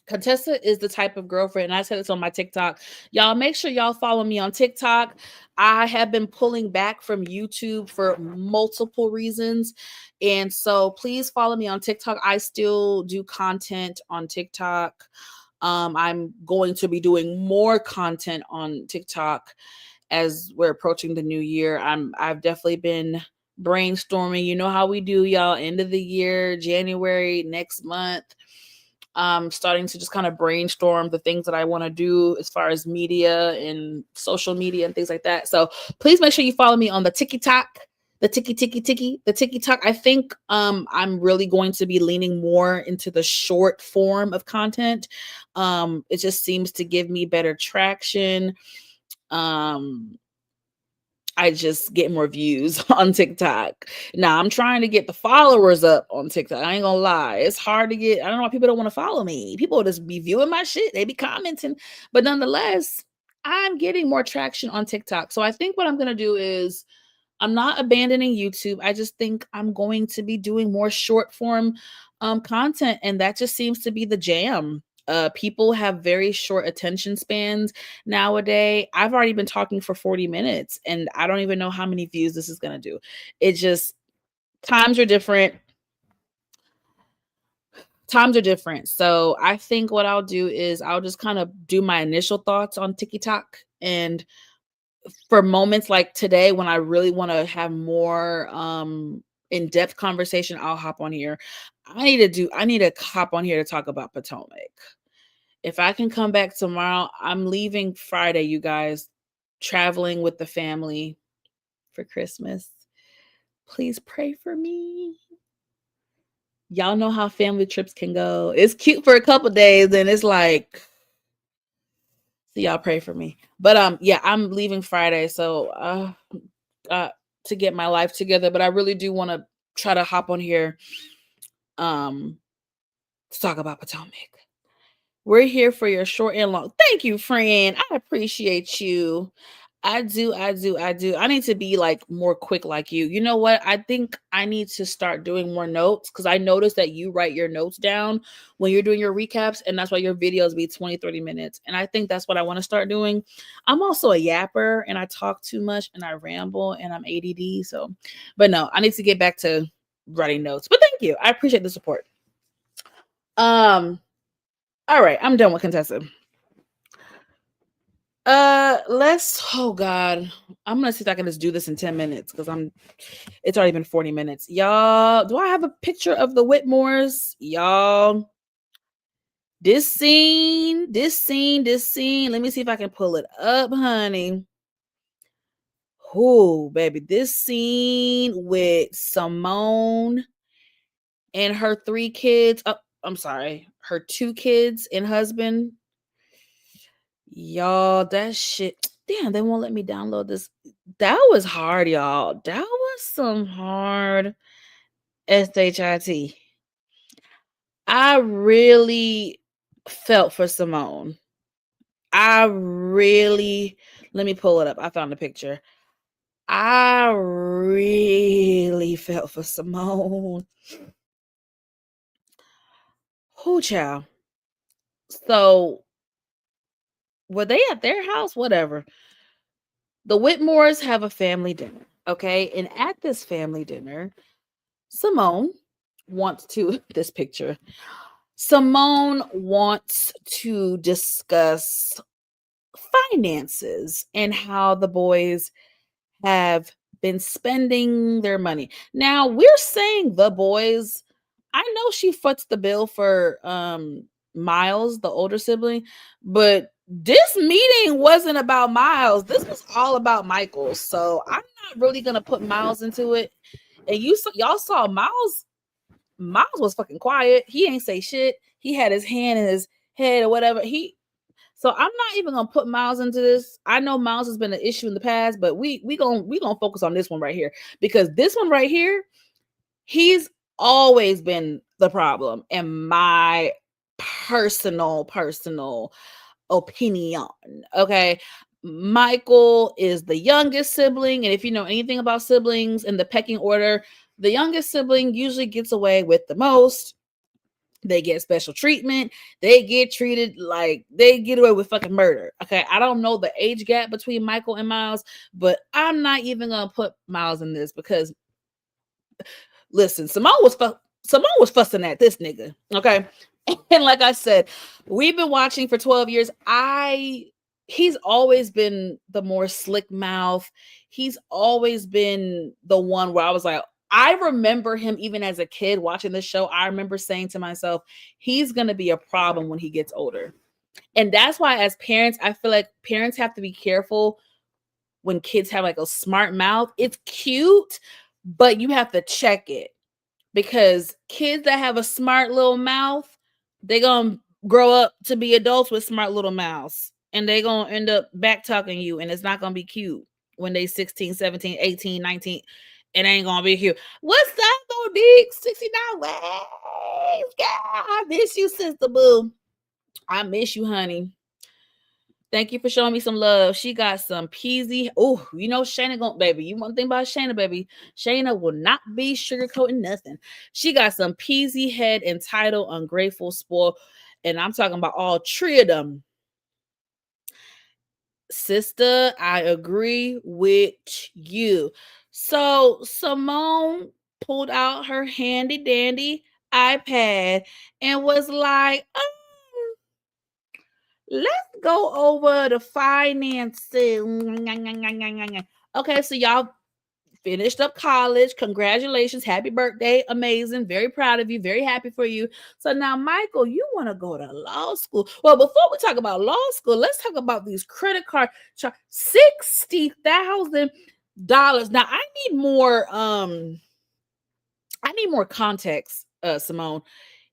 Contessa is the type of girlfriend, and I said this on my TikTok. Y'all make sure y'all follow me on TikTok. I have been pulling back from YouTube for multiple reasons. And so please follow me on TikTok. I still do content on TikTok. I'm going to be doing more content on TikTok as we're approaching the new year. I've definitely been brainstorming. You know how we do, y'all. End of the year, January, next month. Starting to just kind of brainstorm the things that I want to do as far as media and social media and things like that. So please make sure you follow me on the TikTok, the TikTok. I think I'm really going to be leaning more into the short form of content. It just seems to give me better traction. I just get more views on TikTok. Now I'm trying to get the followers up on TikTok. I ain't gonna lie. It's hard to get. I don't know why people don't want to follow me. People just be viewing my shit. They be commenting. But nonetheless, I'm getting more traction on TikTok. So I think what I'm gonna do is I'm not abandoning YouTube. I just think I'm going to be doing more short form content. And that just seems to be the jam. People have very short attention spans nowadays. I've already been talking for 40 minutes and I don't even know how many views this is going to do. It just, times are different. So I think what I'll do is I'll just kind of do my initial thoughts on TikTok, and for moments like today when I really want to have more in-depth conversation, I'll hop on here. I need to hop on here to talk about Potomac. If I can come back tomorrow, I'm leaving Friday, you guys, traveling with the family for Christmas. Please pray for me. Y'all know how family trips can go. It's cute for a couple days, then it's like, so y'all pray for me. But yeah, I'm leaving Friday, so to get my life together. But I really do want to try to hop on here to talk about Potomac. We're here for your short and long. Thank you, friend. I appreciate you. I do. I need to be like more quick like you. You know what? I think I need to start doing more notes because I noticed that you write your notes down when you're doing your recaps, and that's why your videos be 20, 30 minutes. And I think that's what I want to start doing. I'm also a yapper and I talk too much and I ramble and I'm ADD. So, but no, I need to get back to writing notes. But thank you. I appreciate the support. All right, I'm done with Contessa. Oh God. I'm gonna see if I can just do this in 10 minutes because it's already been 40 minutes. Y'all, do I have a picture of the Whitmores? Y'all. This scene. Let me see if I can pull it up, honey. Oh, baby. This scene with Simone and her 3 kids. Oh, I'm sorry, her 2 kids and husband. Y'all, that shit. Damn, they won't let me download this. That was hard, y'all. That was some hard SHIT. I really felt for Simone. Let me pull it up. I found the picture. I really felt for Simone. Who, child? So, were they at their house? Whatever. The Whitmores have a family dinner, okay? And at this family dinner, Simone wants to this picture. Simone wants to discuss finances and how the boys have been spending their money. Now, we're saying the boys. I know she foots the bill for Miles, the older sibling, but this meeting wasn't about Miles. This was all about Michael. So I'm not really gonna put Miles into it. And y'all saw Miles. Miles was fucking quiet. He ain't say shit. He had his hand in his head or whatever. So I'm not even gonna put Miles into this. I know Miles has been an issue in the past, but we gonna focus on this one right here because this one right here, he's always been the problem in my personal opinion. Okay. Michael is the youngest sibling, and if you know anything about siblings in the pecking order, the youngest sibling usually gets away with the most. They get special treatment. They get treated like they get away with fucking murder. Okay. I don't know the age gap between Michael and Miles, but I'm not even going to put Miles in this because listen, Simone was fussing at this nigga. Okay. And like I said, we've been watching for 12 years. He's always been the more slick mouth. He's always been the one where I was like, I remember him even as a kid watching this show. I remember saying to myself, he's going to be a problem when he gets older. And that's why as parents, I feel like parents have to be careful when kids have like a smart mouth. It's cute, but you have to check it because kids that have a smart little mouth, they're going to grow up to be adults with smart little mouths and they're going to end up back talking you and it's not going to be cute when they 16, 17, 18, 19. It ain't gonna be cute. What's up, Monique? 69 ways. God, I miss you, sister boo. I miss you, honey. Thank you for showing me some love. She got some peasy. Oh, you know, Shayna baby. You want to think about Shayna, baby. Shayna will not be sugarcoating nothing. She got some peasy head, entitled, ungrateful, spoiled. And I'm talking about all 3 of them. Sister, I agree with you. So Simone pulled out her handy dandy iPad and was like, let's go over the finances. Okay, so y'all, finished up college. Congratulations. Happy birthday. Amazing. Very proud of you. Very happy for you. So now, Michael, you want to go to law school. Well, before we talk about law school, let's talk about these credit card charges. $60,000. Now, I need more context, Simone.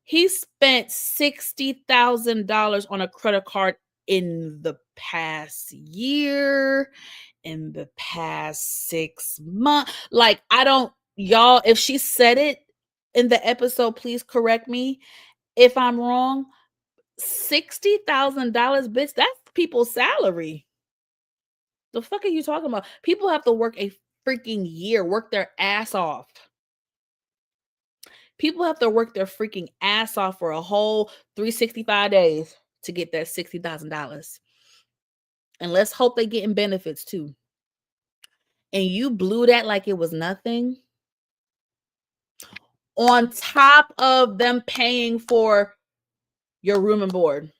He spent $60,000 on a credit card in the past year, in the past 6 months. Like, I don't, y'all, if she said it in the episode, please correct me if I'm wrong. $60,000, bitch, that's people's salary. The fuck are you talking about? People have to work a freaking year, work their ass off. People have to work their freaking ass off for a whole 365 days to get that $60,000. And let's hope they getting benefits too. And you blew that like it was nothing. On top of them paying for your room and board,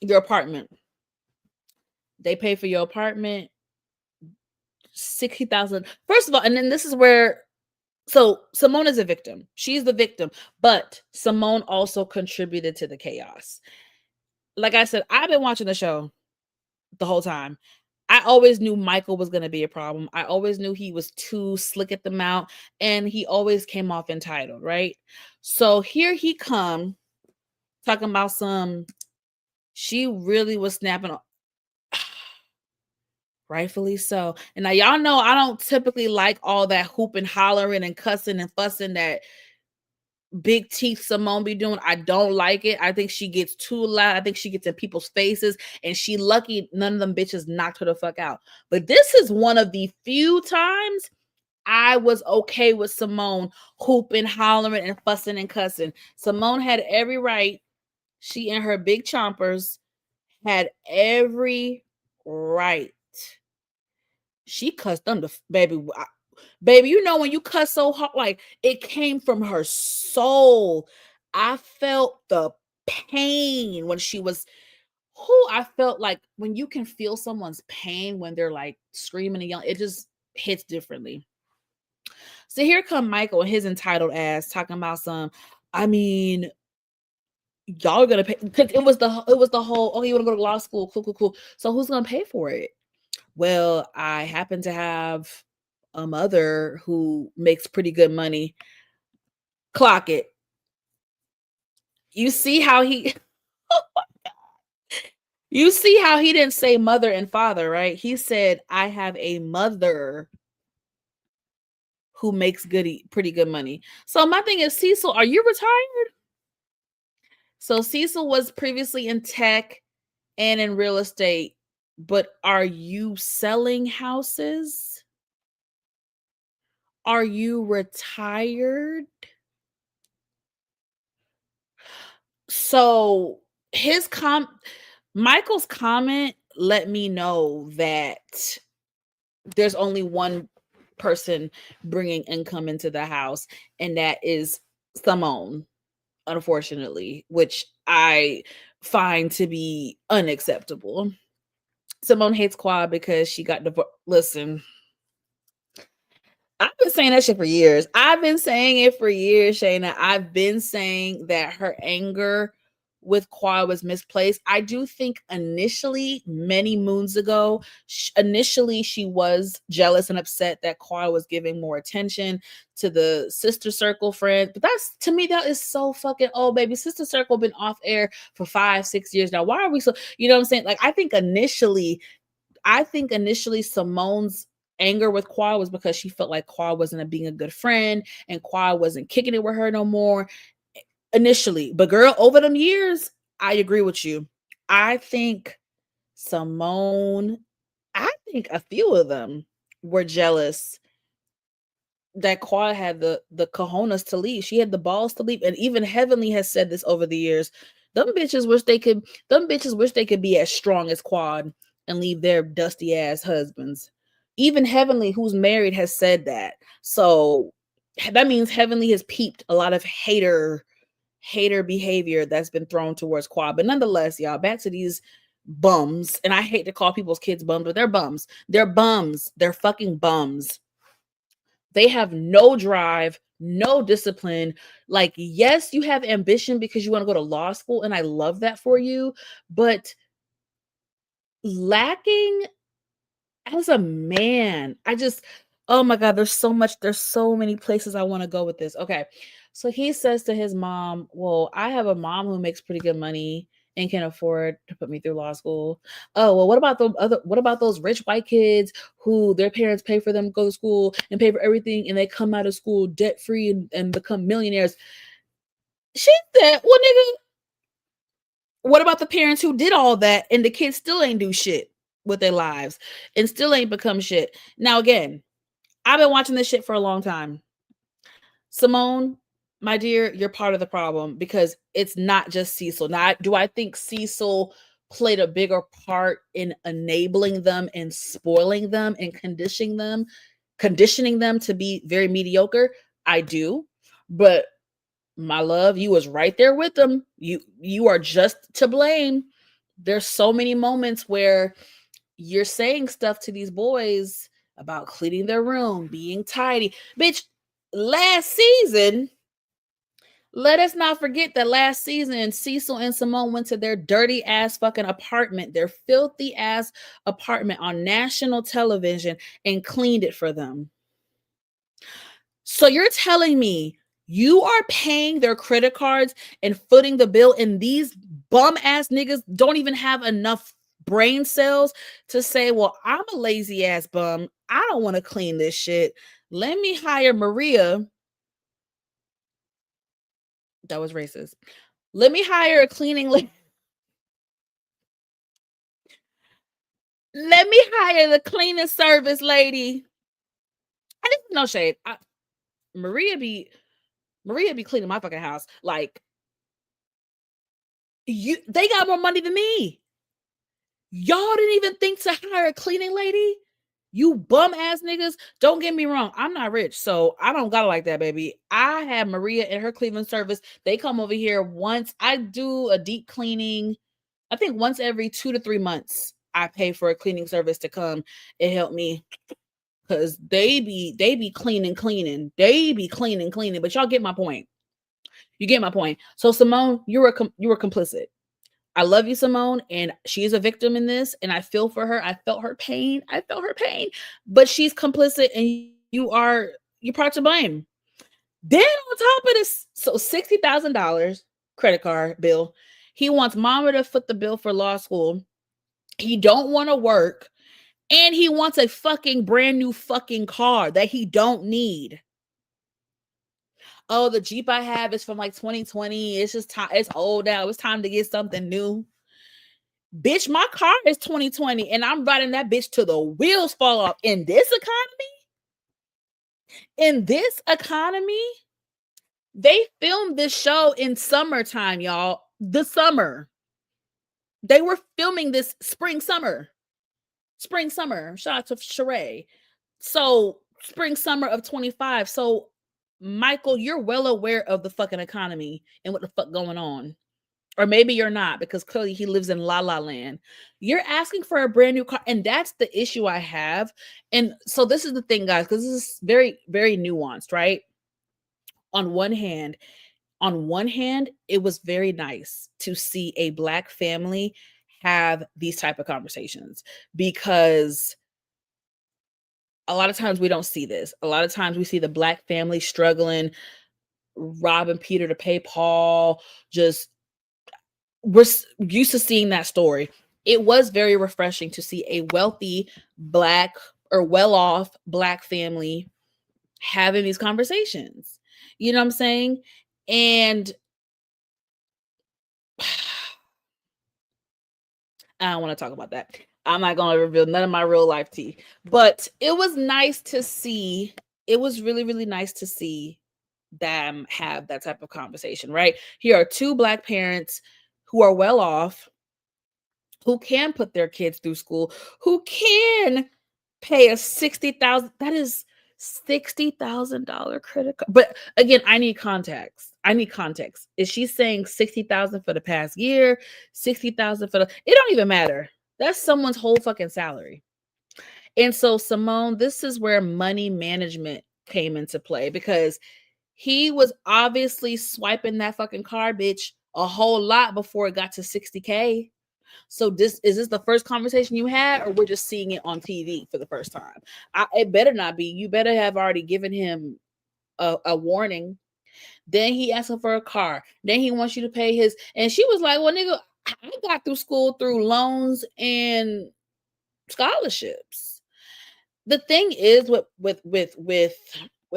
your apartment. They pay for your apartment, $60,000. First of all, and then this is where, so Simone is a victim. She's the victim, but Simone also contributed to the chaos. Like I said, I've been watching the show the whole time. I always knew Michael was going to be a problem. I always knew he was too slick at the mouth, and he always came off entitled, right? So here he come talking about she really was snapping on. Rightfully so. And now y'all know I don't typically like all that hooping, hollering, and cussing and fussing that big teeth Simone be doing. I don't like it. I think she gets too loud. I think she gets in people's faces, and she lucky none of them bitches knocked her the fuck out. But this is one of the few times I was okay with Simone hooping, hollering, and fussing and cussing. Simone had every right. She and her big chompers had every right. She cussed them to baby. Baby, you know when you cuss so hard, like it came from her soul. I felt the pain when she was. I felt like when you can feel someone's pain when they're like screaming and yelling, it just hits differently. So here come Michael and his entitled ass talking about I mean, y'all are gonna pay. It was the whole. Oh, you want to go to law school? Cool. So who's gonna pay for it? Well, I happen to have a mother who makes pretty good money. Clock it. You see how he oh my God. You see how he didn't say mother and father, right? He said, I have a mother who makes pretty good money. So my thing is, Cecil, are you retired? So Cecil was previously in tech and in real estate, but are you selling houses? Are you retired? So Michael's comment let me know that there's only one person bringing income into the house, and that is Simone, unfortunately, which I find to be unacceptable. Simone hates Quad because she got divorced. Listen, I've been saying that shit for years. I've been saying it for years, Shayna. I've been saying that her anger with Quad was misplaced. I do think initially, many moons ago, initially she was jealous and upset that Quad was giving more attention to the Sister Circle friend. But to me, that is so fucking old, baby. Sister Circle been off air for 5-6 years now. Why are we so, you know what I'm saying? Like, I think initially Simone's anger with Quad was because she felt like Quad wasn't being a good friend and Quad wasn't kicking it with her no more initially. But girl, over them years, I agree with you. I think Simone, I think a few of them were jealous that Quad had the cojones to leave. She had the balls to leave. And even Heavenly has said this over the years. Them bitches wish they could be as strong as Quad and leave their dusty ass husbands. Even Heavenly, who's married, has said that. So that means Heavenly has peeped a lot of hater behavior that's been thrown towards Quad. But nonetheless, y'all, back to these bums. And I hate to call people's kids bums, but they're bums. They're bums. They're fucking bums. They have no drive, no discipline. Like, yes, you have ambition because you want to go to law school, and I love that for you, but lacking as a man, oh my God, there's so many places I want to go with this. Okay. So he says to his mom, well, I have a mom who makes pretty good money and can afford to put me through law school. Oh, well, what about those rich white kids who their parents pay for them to go to school and pay for everything and they come out of school debt free and become millionaires? She said, well, nigga, what about the parents who did all that and the kids still ain't do shit with their lives and still ain't become shit? Now, again, I've been watching this shit for a long time. Simone, my dear, you're part of the problem because it's not just Cecil. Now, do I think Cecil played a bigger part in enabling them and spoiling them and conditioning them to be very mediocre? I do. But my love, you was right there with them. You are just to blame. There's so many moments where you're saying stuff to these boys about cleaning their room, being tidy. Bitch, last season, let us not forget that last season, Cecil and Simone went to their dirty ass fucking apartment, their filthy ass apartment on national television and cleaned it for them. So you're telling me you are paying their credit cards and footing the bill, and these bum ass niggas don't even have enough brain cells to say, well, I'm a lazy ass bum. I don't want to clean this shit. Let me hire Maria. That was racist. Let me hire a cleaning lady. Let me hire the cleaning service lady. I just no shade. Maria be cleaning my fucking house. Like, they got more money than me. Y'all didn't even think to hire a cleaning lady? You bum ass niggas. Don't get me wrong. I'm not rich, so I don't got it like that, baby. I have Maria and her cleaning service. They come over here once. I do a deep cleaning. I think once every 2 to 3 months, I pay for a cleaning service to come and help me. Cause they be cleaning. They be cleaning. But y'all get my point. You get my point. So Simone, you were complicit. I love you, Simone, and she's a victim in this, and I feel for her. I felt her pain. But she's complicit, and you're part to blame. Then on top of this, so $60,000 credit card bill. He wants mama to foot the bill for law school. He don't want to work, and he wants a fucking brand new fucking car that he don't need. Oh, the Jeep I have is from like 2020. It's just time. It's old now. It's time to get something new. Bitch, my car is 2020 and I'm riding that bitch till the wheels fall off. In this economy, they filmed this show in summertime, y'all. The summer. They were filming this spring, summer. Shout out to Sheree. So spring, summer of 25. So Michael, you're well aware of the fucking economy and what the fuck going on. Or maybe you're not, because clearly he lives in La La Land. You're asking for a brand new car, and that's the issue I have. And so this is the thing, guys, because this is very, very nuanced, right? On one hand, it was very nice to see a Black family have these type of conversations, because a lot of times we don't see this. A lot of times we see the Black family struggling, robbing Peter to pay Paul. We're used to seeing that story. It was very refreshing to see a wealthy Black or well-off Black family having these conversations. You know what I'm saying? And I don't want to talk about that. I'm not going to reveal none of my real life tea. But it was nice to see. It was really, really nice to see them have that type of conversation, right? Here are two Black parents who are well off, who can put their kids through school, who can pay a $60,000. That is $60,000 credit card. But again, I need context. Is she saying 60,000 for the past year, 60,000 for it don't even matter. That's someone's whole fucking salary. And so Simone, this is where money management came into play because he was obviously swiping that fucking card, bitch, a whole lot before it got to 60K. So is this the first conversation you had, or we're just seeing it on TV for the first time? It better not be. You better have already given him a warning. Then he asked him for a car. Then he wants you to pay his. And she was like, well, nigga, I got through school through loans and scholarships. The thing is with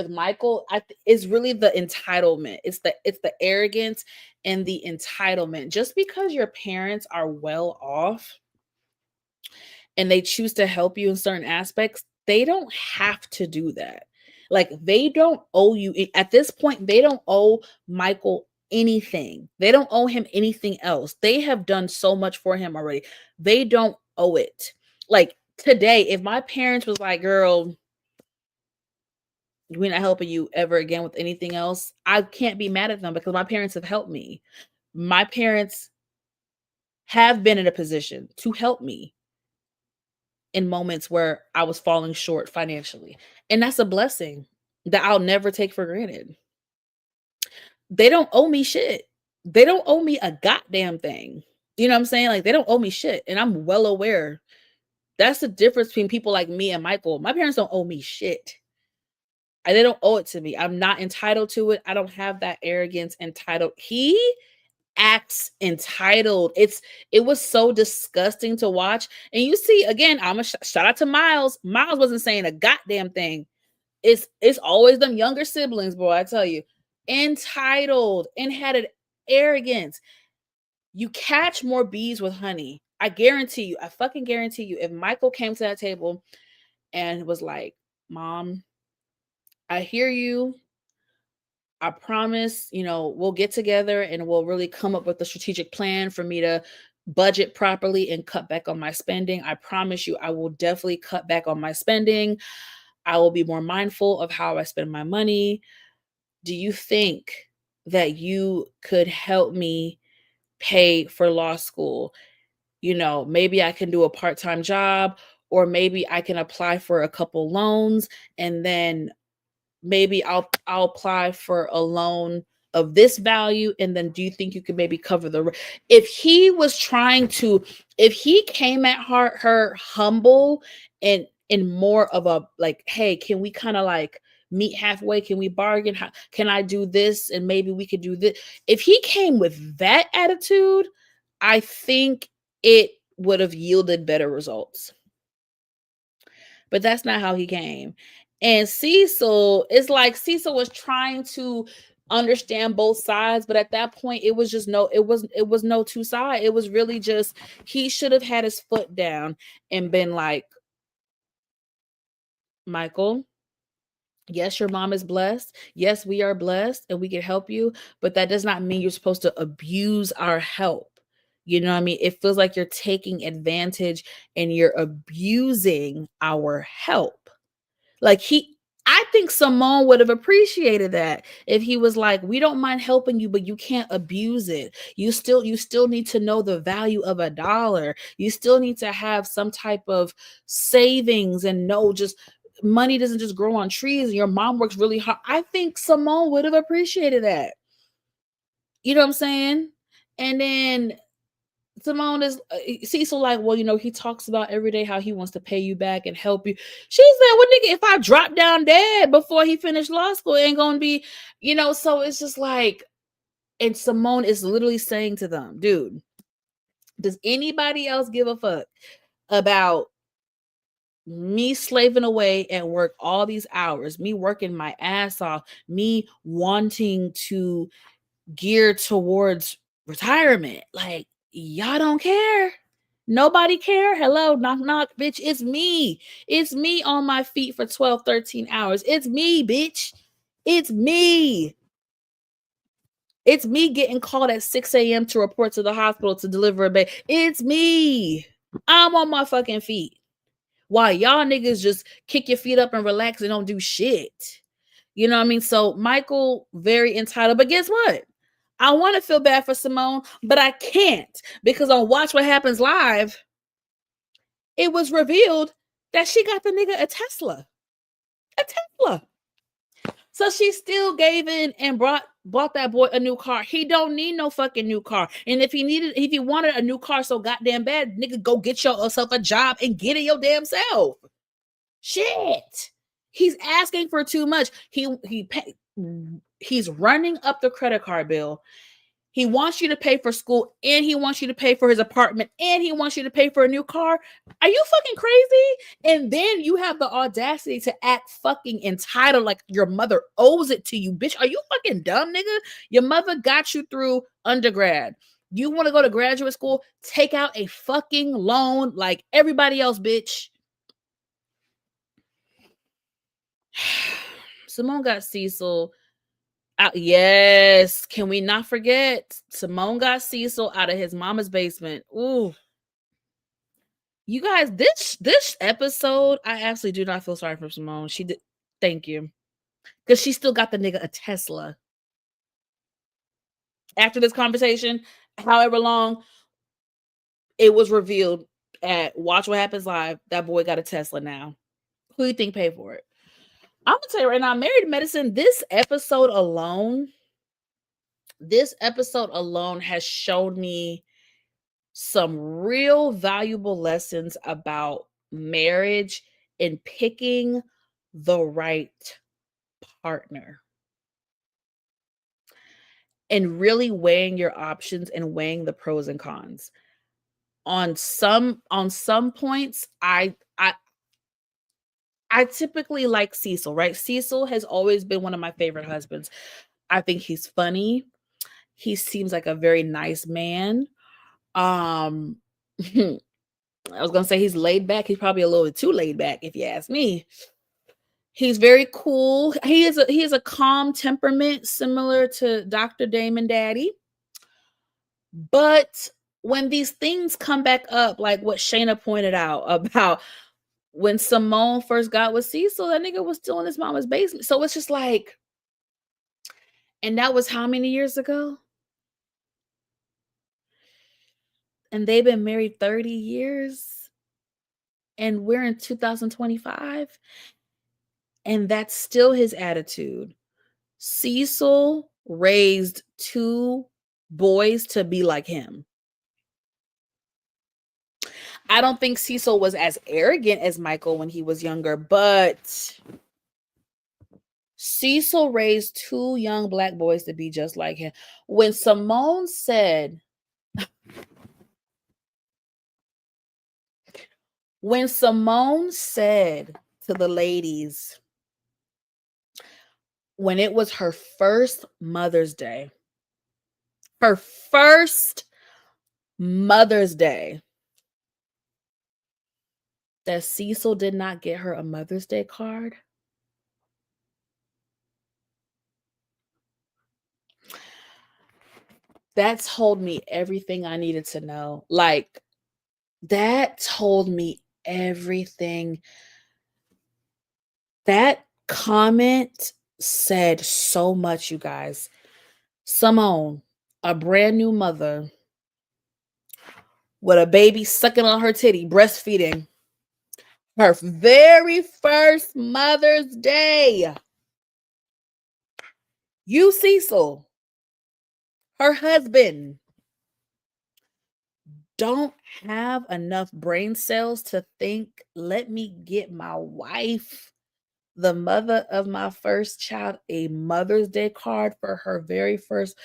Michael, is really the entitlement. It's the arrogance and the entitlement. Just because your parents are well off and they choose to help you in certain aspects, they don't have to do that. Like, they don't owe you at this point. They don't owe Michael anything. They don't owe him anything else. They have done so much for him already. They don't owe it. Like, today, if my parents was like, girl, we're not helping you ever again with anything else, I can't be mad at them because my parents have helped me. My parents have been in a position to help me in moments where I was falling short financially. And that's a blessing that I'll never take for granted. They don't owe me shit. They don't owe me a goddamn thing. You know what I'm saying? Like, they don't owe me shit. And I'm well aware. That's the difference between people like me and Michael. My parents don't owe me shit. They don't owe it to me. I'm not entitled to it. I don't have that arrogance entitled. He acts entitled. It was so disgusting to watch. And you see, again, I'm a shout out to Miles. Miles wasn't saying a goddamn thing. It's always them younger siblings, boy. I tell you, entitled and had an arrogance. You catch more bees with honey. I guarantee you. I fucking guarantee you. If Michael came to that table and was like, "Mom, I hear you. I promise, we'll get together and we'll really come up with a strategic plan for me to budget properly and cut back on my spending. I promise you, I will definitely cut back on my spending. I will be more mindful of how I spend my money. Do you think that you could help me pay for law school? Maybe I can do a part-time job, or maybe I can apply for a couple loans, and then maybe I'll apply for a loan of this value, and then do you think you could maybe cover the if he came at her humble and in more of a like, hey, can we kind of like meet halfway? Can we bargain? Can I do this and maybe we could do this? If he came with that attitude, I think it would have yielded better results. But that's not how he came. And Cecil, it's like Cecil was trying to understand both sides, but at that point it was no two sides. It was really just, he should have had his foot down and been like, Michael, yes, your mom is blessed. Yes, we are blessed and we can help you, but that does not mean you're supposed to abuse our help. You know what I mean? It feels like you're taking advantage and you're abusing our help. Like, I think Simone would have appreciated that if he was like, we don't mind helping you, but you can't abuse it. You still need to know the value of $1. You still need to have some type of savings and know just money doesn't just grow on trees and your mom works really hard. I think Simone would have appreciated that. You know what I'm saying? And then Simone is Cecil like, well, he talks about every day how he wants to pay you back and help you. She said, well, nigga, if I drop down dead before he finished law school, it ain't gonna be, so it's just like, and Simone is literally saying to them, dude, does anybody else give a fuck about me slaving away at work all these hours, me working my ass off, me wanting to gear towards retirement? Like, y'all don't care. Nobody care. Hello, knock, knock, bitch. It's me. It's me on my feet for 12, 13 hours. It's me, bitch. It's me. It's me getting called at 6 a.m. to report to the hospital to deliver a baby. It's me. I'm on my fucking feet. While y'all niggas just kick your feet up and relax and don't do shit. You know what I mean? So Michael, very entitled. But guess what? I want to feel bad for Simone, but I can't, because on Watch What Happens Live, it was revealed that she got the nigga a Tesla. A Tesla. So she still gave in and bought that boy a new car. He don't need no fucking new car. And if he wanted a new car so goddamn bad, nigga, go get yourself a job and get it your damn self. Shit. He's asking for too much. He's running up the credit card bill. He wants you to pay for school, and he wants you to pay for his apartment, and he wants you to pay for a new car. Are you fucking crazy? And then you have the audacity to act fucking entitled like your mother owes it to you, bitch. Are you fucking dumb, nigga? Your mother got you through undergrad. You want to go to graduate school? Take out a fucking loan like everybody else, bitch. Simone got Cecil out. Yes. Can we not forget? Simone got Cecil out of his mama's basement. Ooh. You guys, this episode, I actually do not feel sorry for Simone. She did. Thank you. Because she still got the nigga a Tesla. After this conversation, however long, it was revealed at Watch What Happens Live, that boy got a Tesla now. Who do you think paid for it? I'm gonna tell you right now, Married to Medicine, this episode alone has shown me some real valuable lessons about marriage and picking the right partner and really weighing your options and weighing the pros and cons. On some points, I typically like Cecil, right? Cecil has always been one of my favorite husbands. I think he's funny. He seems like a very nice man. I was gonna say he's laid back. He's probably a little bit too laid back, if you ask me. He's very cool. He is a calm temperament, similar to Dr. Damon Daddy. But when these things come back up, like what Shayna pointed out about when Simone first got with Cecil, that nigga was still in his mama's basement. So it's just like, and that was how many years ago? And they've been married 30 years. And we're in 2025. And that's still his attitude. Cecil raised 2 boys to be like him. I don't think Cecil was as arrogant as Michael when he was younger, but Cecil raised 2 young black boys to be just like him. When Simone said to the ladies, when it was her first Mother's Day, that Cecil did not get her a Mother's Day card. That told me everything I needed to know. Like, that told me everything. That comment said so much, you guys. Simone, a brand new mother with a baby sucking on her titty, breastfeeding, her very first Mother's Day. You, Cecil, her husband, don't have enough brain cells to think, let me get my wife, the mother of my first child, a Mother's Day card for her very first.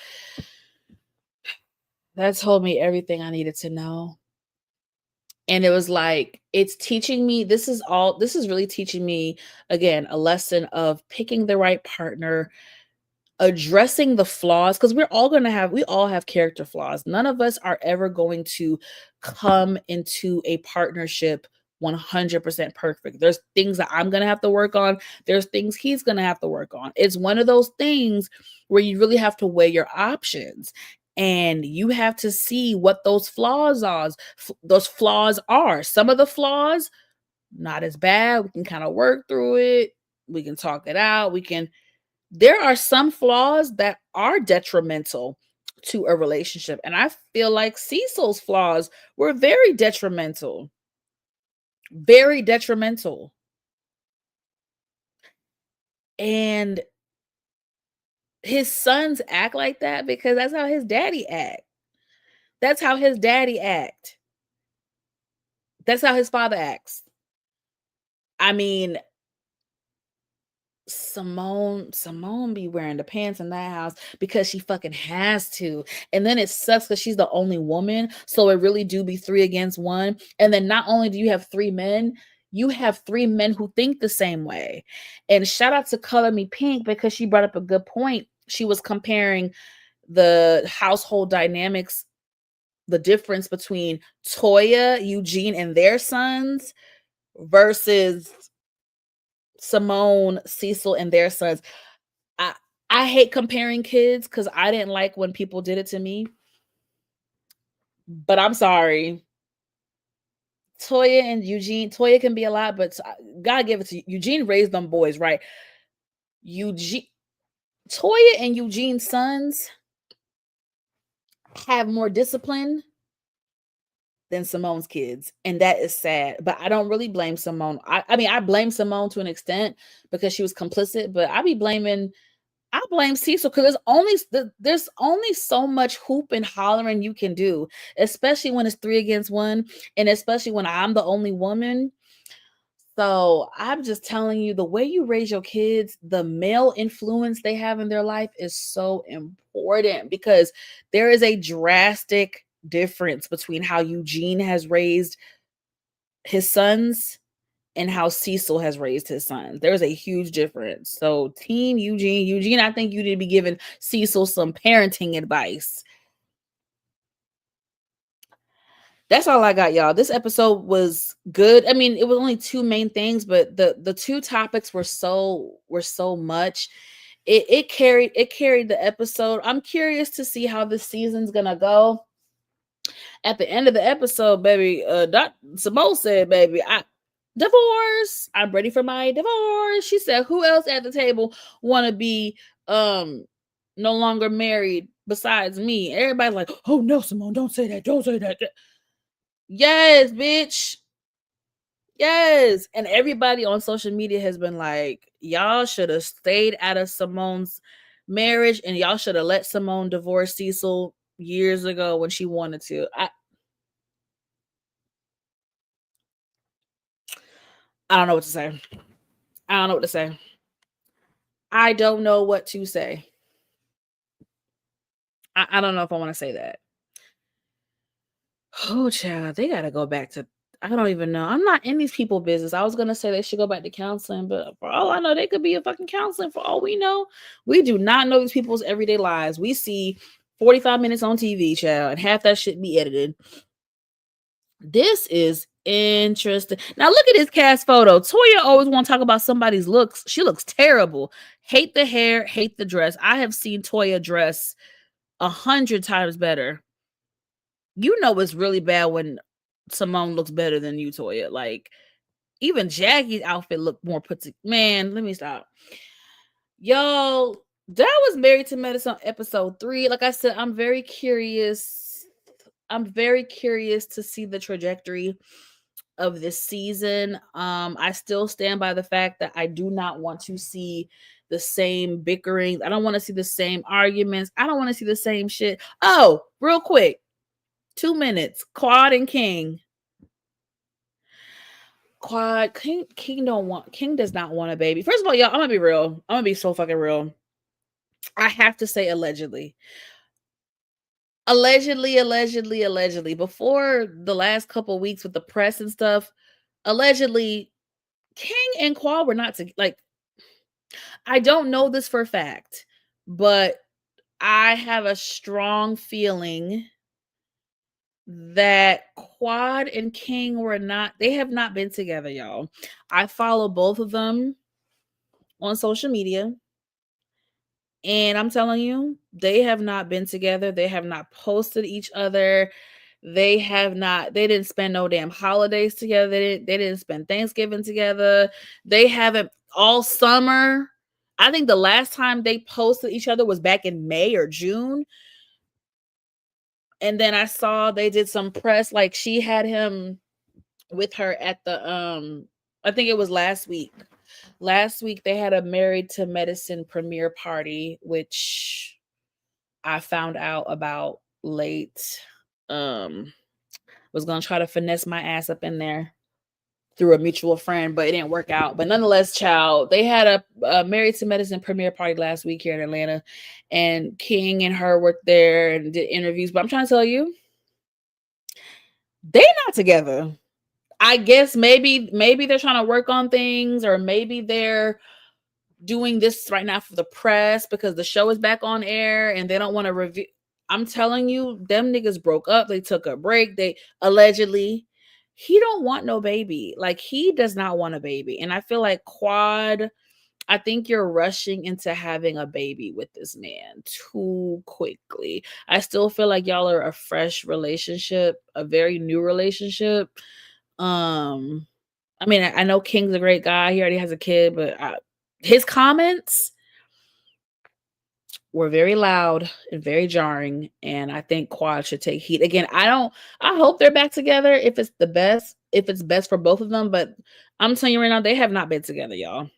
That told me everything I needed to know. And it was like, it's teaching me, this is really teaching me, again, a lesson of picking the right partner, addressing the flaws, because we all have character flaws. None of us are ever going to come into a partnership 100% perfect. There's things that I'm going to have to work on. There's things he's going to have to work on. It's one of those things where you really have to weigh your options. And you have to see what those flaws are. Some of the flaws, not as bad. We can kind of work through it. We can talk it out. There are some flaws that are detrimental to a relationship. And I feel like Cecil's flaws were very detrimental. Very detrimental. And his sons act like that because that's how his daddy act. That's how his daddy act. That's how his father acts. I mean, Simone be wearing the pants in that house because she fucking has to. And then it sucks because she's the only woman. So it really do be 3 against 1. And then not only do you have 3 men, you have 3 men who think the same way. And shout out to Color Me Pink because she brought up a good point. She was comparing the household dynamics, the difference between Toya, Eugene, and their sons versus Simone, Cecil, and their sons. I hate comparing kids because I didn't like when people did it to me. But I'm sorry. Toya and Eugene, Toya can be a lot, but gotta give it to Eugene raised them boys, right? Toya and Eugene's sons have more discipline than Simone's kids, and that is sad. But I don't really blame Simone. I mean, I blame Simone to an extent because she was complicit, but I blame Cecil because there's only so much hoop and hollering you can do, especially when it's 3 against 1, and especially when I'm the only woman. So I'm just telling you, the way you raise your kids, the male influence they have in their life is so important because there is a drastic difference between how Eugene has raised his sons and how Cecil has raised his sons. There's a huge difference. So team Eugene, I think you need to be giving Cecil some parenting advice. That's all I got, y'all. This episode was good. I mean, it was only 2 main things, but the 2 topics were so much. It carried the episode. I'm curious to see how this season's gonna go. At the end of the episode, baby, Simone said, baby, divorce. I'm ready for my divorce. She said, who else at the table want to be no longer married besides me? Everybody's like, oh no, Simone, don't say that. Don't say that. Yes, bitch. Yes. And everybody on social media has been like, y'all should have stayed out of Simone's marriage and y'all should have let Simone divorce Cecil years ago when she wanted to. I don't know what to say. I don't know what to say. I don't know what to say. I don't know if I want to say that. Oh, child, they gotta go back to. I don't even know. I'm not in these people business. I was gonna say they should go back to counseling, but for all I know, they could be a fucking counseling. For all we know, we do not know these people's everyday lives. We see 45 minutes on TV, child, and half that shit be edited. This is interesting. Now look at this cast photo. Toya always want to talk about somebody's looks. She looks terrible. Hate the hair, hate the dress. I have seen Toya dress 100 times better. You know it's really bad when Simone looks better than you, Toya. Like even Jackie's outfit looked more put to. Man, let me stop. Yo, that was Married to Medicine episode 3. Like I said, I'm very curious. I'm very curious to see the trajectory of this season. I still stand by the fact that I do not want to see the same bickering. I don't want to see the same arguments. I don't want to see the same shit. Oh, real quick. 2 minutes. Quad and King. King does not want a baby. First of all, y'all, I'm gonna be real. I'm gonna be so fucking real. I have to say allegedly. Allegedly. Before the last couple weeks with the press and stuff, allegedly, King and Quad were not like. I don't know this for a fact, but I have a strong feeling that Quad and King they have not been together, y'all. I follow both of them on social media. And I'm telling you, they have not been together. They have not posted each other. They didn't spend no damn holidays together. They didn't spend Thanksgiving together. They haven't all summer. I think the last time they posted each other was back in May or June. And then I saw they did some press, like she had him with her at the I think it was last week. Last week they had a Married to Medicine premiere party, which I found out about late. Was gonna try to finesse my ass up in there through a mutual friend, but it didn't work out. But nonetheless, child, they had a Married to Medicine premiere party last week here in Atlanta, and King and her were there and did interviews. But I'm trying to tell you, they're not together. I guess maybe they're trying to work on things, or maybe they're doing this right now for the press because the show is back on air and they don't want to review. I'm telling you, them niggas broke up. They took a break. They allegedly. He don't want no baby. Like, he does not want a baby. And I feel like Quad, I think you're rushing into having a baby with this man too quickly. I still feel like y'all are a fresh relationship, a very new relationship. I mean, I know King's a great guy. He already has a kid, but his comments were very loud and very jarring, and I think Quad should take heat. Again, I hope they're back together if it's best for both of them, but I'm telling you right now, they have not been together, y'all.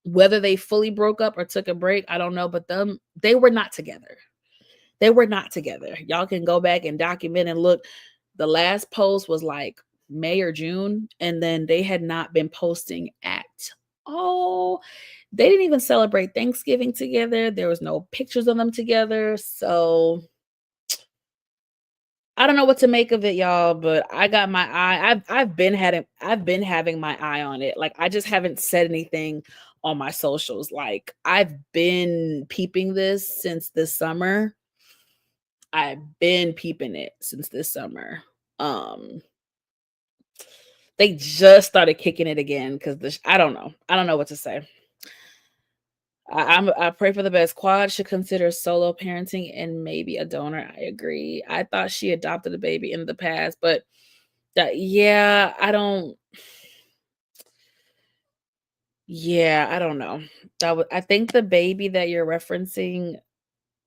Whether they fully broke up or took a break, I don't know, but they were not together. They were not together. Y'all can go back and document and look. The last post was like May or June, and then they had not been posting at all. They didn't even celebrate Thanksgiving together. There was no pictures of them together. So I don't know what to make of it, y'all, but I got my eye. I've been having my eye on it. Like, I just haven't said anything on my socials. Like, I've been peeping this since this summer. I've been peeping it since this summer. They just started kicking it again because I don't know. I don't know what to say. I pray for the best. Quad should consider solo parenting and maybe a donor. I agree. I thought she adopted a baby in the past, but yeah, I don't. Yeah, I don't know. I think the baby that you're referencing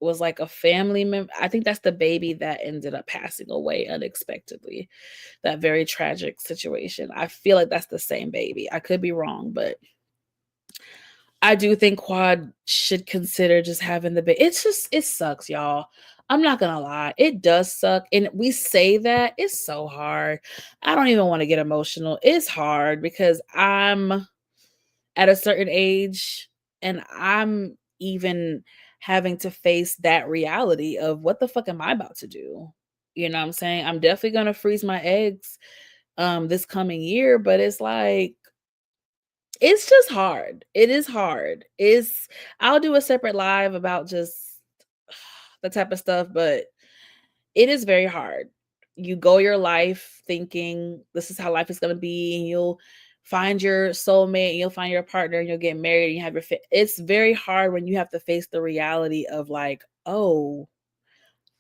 was like a family member. I think that's the baby that ended up passing away unexpectedly. That very tragic situation. I feel like that's the same baby. I could be wrong, but I do think Quad should consider just having the baby. It sucks, y'all. I'm not gonna lie. It does suck. And we say that it's so hard. I don't even want to get emotional. It's hard because I'm at a certain age and I'm even having to face that reality of what the fuck am I about to do? You know what I'm saying? I'm definitely gonna freeze my eggs this coming year, but it's like it's just hard. It is hard. I'll do a separate live about just the type of stuff, but it is very hard. You go your life thinking this is how life is going to be, and you'll find your soulmate, and you'll find your partner, and you'll get married, and you have it's very hard when you have to face the reality of like, oh,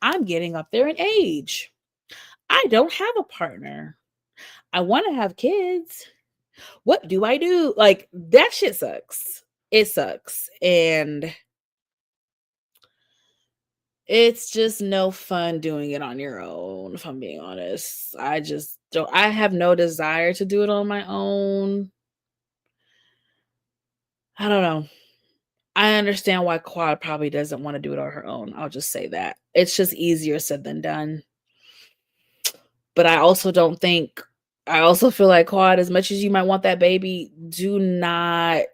I'm getting up there in age. I don't have a partner. I want to have kids. What do I do? Like, that shit sucks. It sucks. And it's just no fun doing it on your own, if I'm being honest. I have no desire to do it on my own. I don't know. I understand why Quad probably doesn't want to do it on her own. I'll just say that. It's just easier said than done. But I also feel like Quad, as much as you might want that baby, do not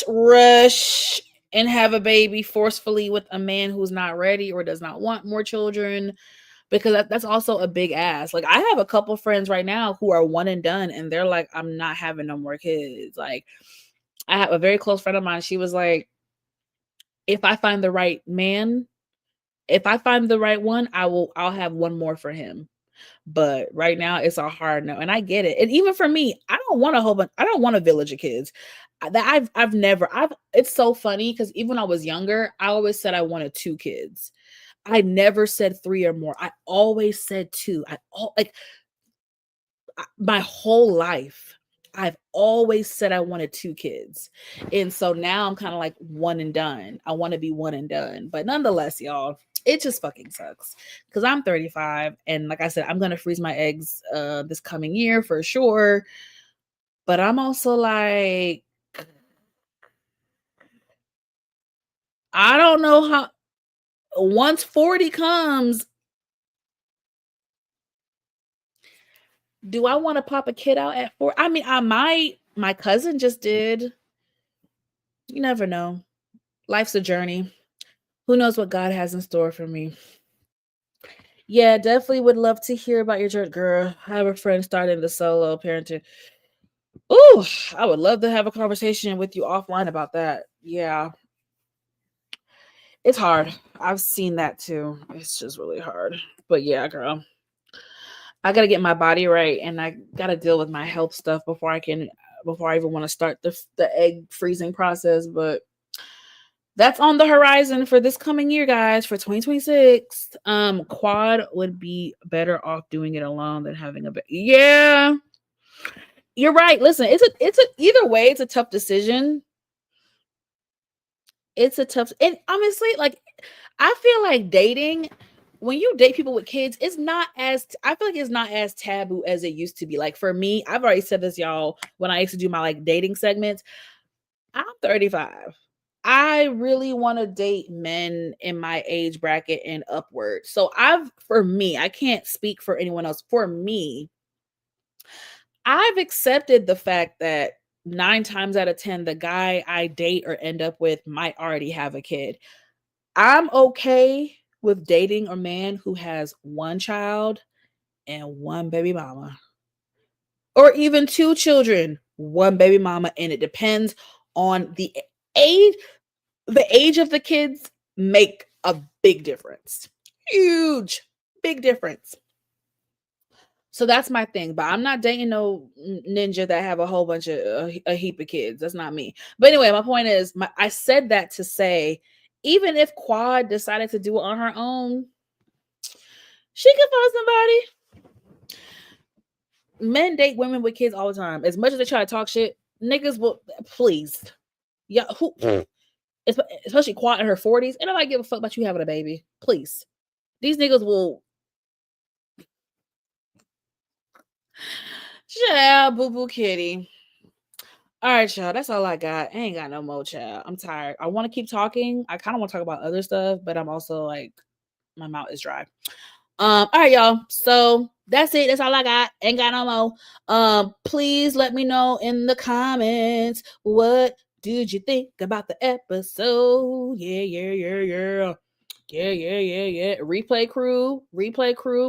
rush and have a baby forcefully with a man who's not ready or does not want more children, because that's also a big ask. Like, I have a couple friends right now who are one and done, and they're like, I'm not having no more kids. Like, I have a very close friend of mine. She was like, if I find the right man, if I find the right one, I'll have one more for him. But right now it's a hard no. And I get it. And even for me, I don't want a village of kids. It's so funny because even when I was younger, I always said I wanted 2 kids. I never said 3 or more. I always said 2. My whole life, I've always said I wanted 2 kids. And so now I'm kind of like one and done. I want to be one and done. But nonetheless, y'all, it just fucking sucks because I'm 35. And like I said, I'm going to freeze my eggs this coming year for sure. But I'm also like, I don't know how once 40 comes, do I want to pop a kid out at 4? I mean, I might. My cousin just did. You never know. Life's a journey. Who knows what God has in store for me? Yeah, definitely would love to hear about your journey, girl. I have a friend starting the solo parenting. Ooh, I would love to have a conversation with you offline about that. Yeah, it's hard. I've seen that too. It's just really hard. But yeah, girl, I gotta get my body right, and I gotta deal with my health stuff before I even want to start the egg freezing process. But that's on the horizon for this coming year, guys, for 2026. Quad would be better off doing it alone than having a yeah. You're right. Listen, it's a either way, it's a tough decision. It's a tough, and honestly, like I feel like dating, when you date people with kids, it's not as I feel like it's not as taboo as it used to be. Like for me, I've already said this, y'all, when I used to do my like dating segments. I'm 35. I really want to date men in my age bracket and upward. So for me, I can't speak for anyone else. For me, I've accepted the fact that 9 times out of 10, the guy I date or end up with might already have a kid. I'm okay with dating a man who has one child and one baby mama, or even 2 children, one baby mama, and it depends on age. The age of the kids make a big difference. Huge, big difference. So that's my thing. But I'm not dating no ninja that have a whole bunch of a heap of kids. That's not me. But anyway, my point is, I said that to say, even if Quad decided to do it on her own, she can find somebody. Men date women with kids all the time. As much as they try to talk shit, niggas will please. Yeah, who especially Quad in her 40s. And nobody give a fuck about you having a baby. Please. These niggas will. Child, boo boo kitty. All right, y'all. That's all I got. I ain't got no more, child. I'm tired. I want to keep talking. I kind of want to talk about other stuff, but I'm also like, my mouth is dry. All right, y'all. So that's it. That's all I got. Ain't got no more. Please let me know in the comments what did you think about the episode? Yeah. Yeah. Replay crew,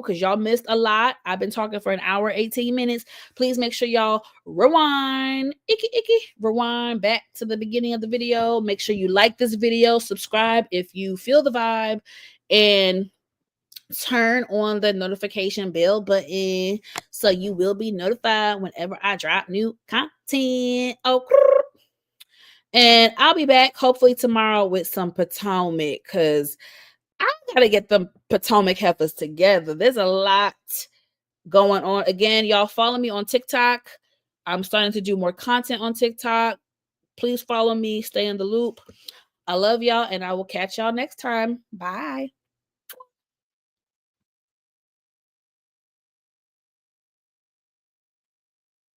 because y'all missed a lot. I've been talking for an hour, 18 minutes. Please make sure y'all rewind, rewind back to the beginning of the video. Make sure you like this video, subscribe if you feel the vibe, and turn on the notification bell button so you will be notified whenever I drop new content. Oh, and I'll be back hopefully tomorrow with some Potomac, because I gotta get the Potomac heifers together. There's a lot going on. Again, y'all follow me on TikTok. I'm starting to do more content on TikTok. Please follow me. Stay in the loop. I love y'all, and I will catch y'all next time. Bye.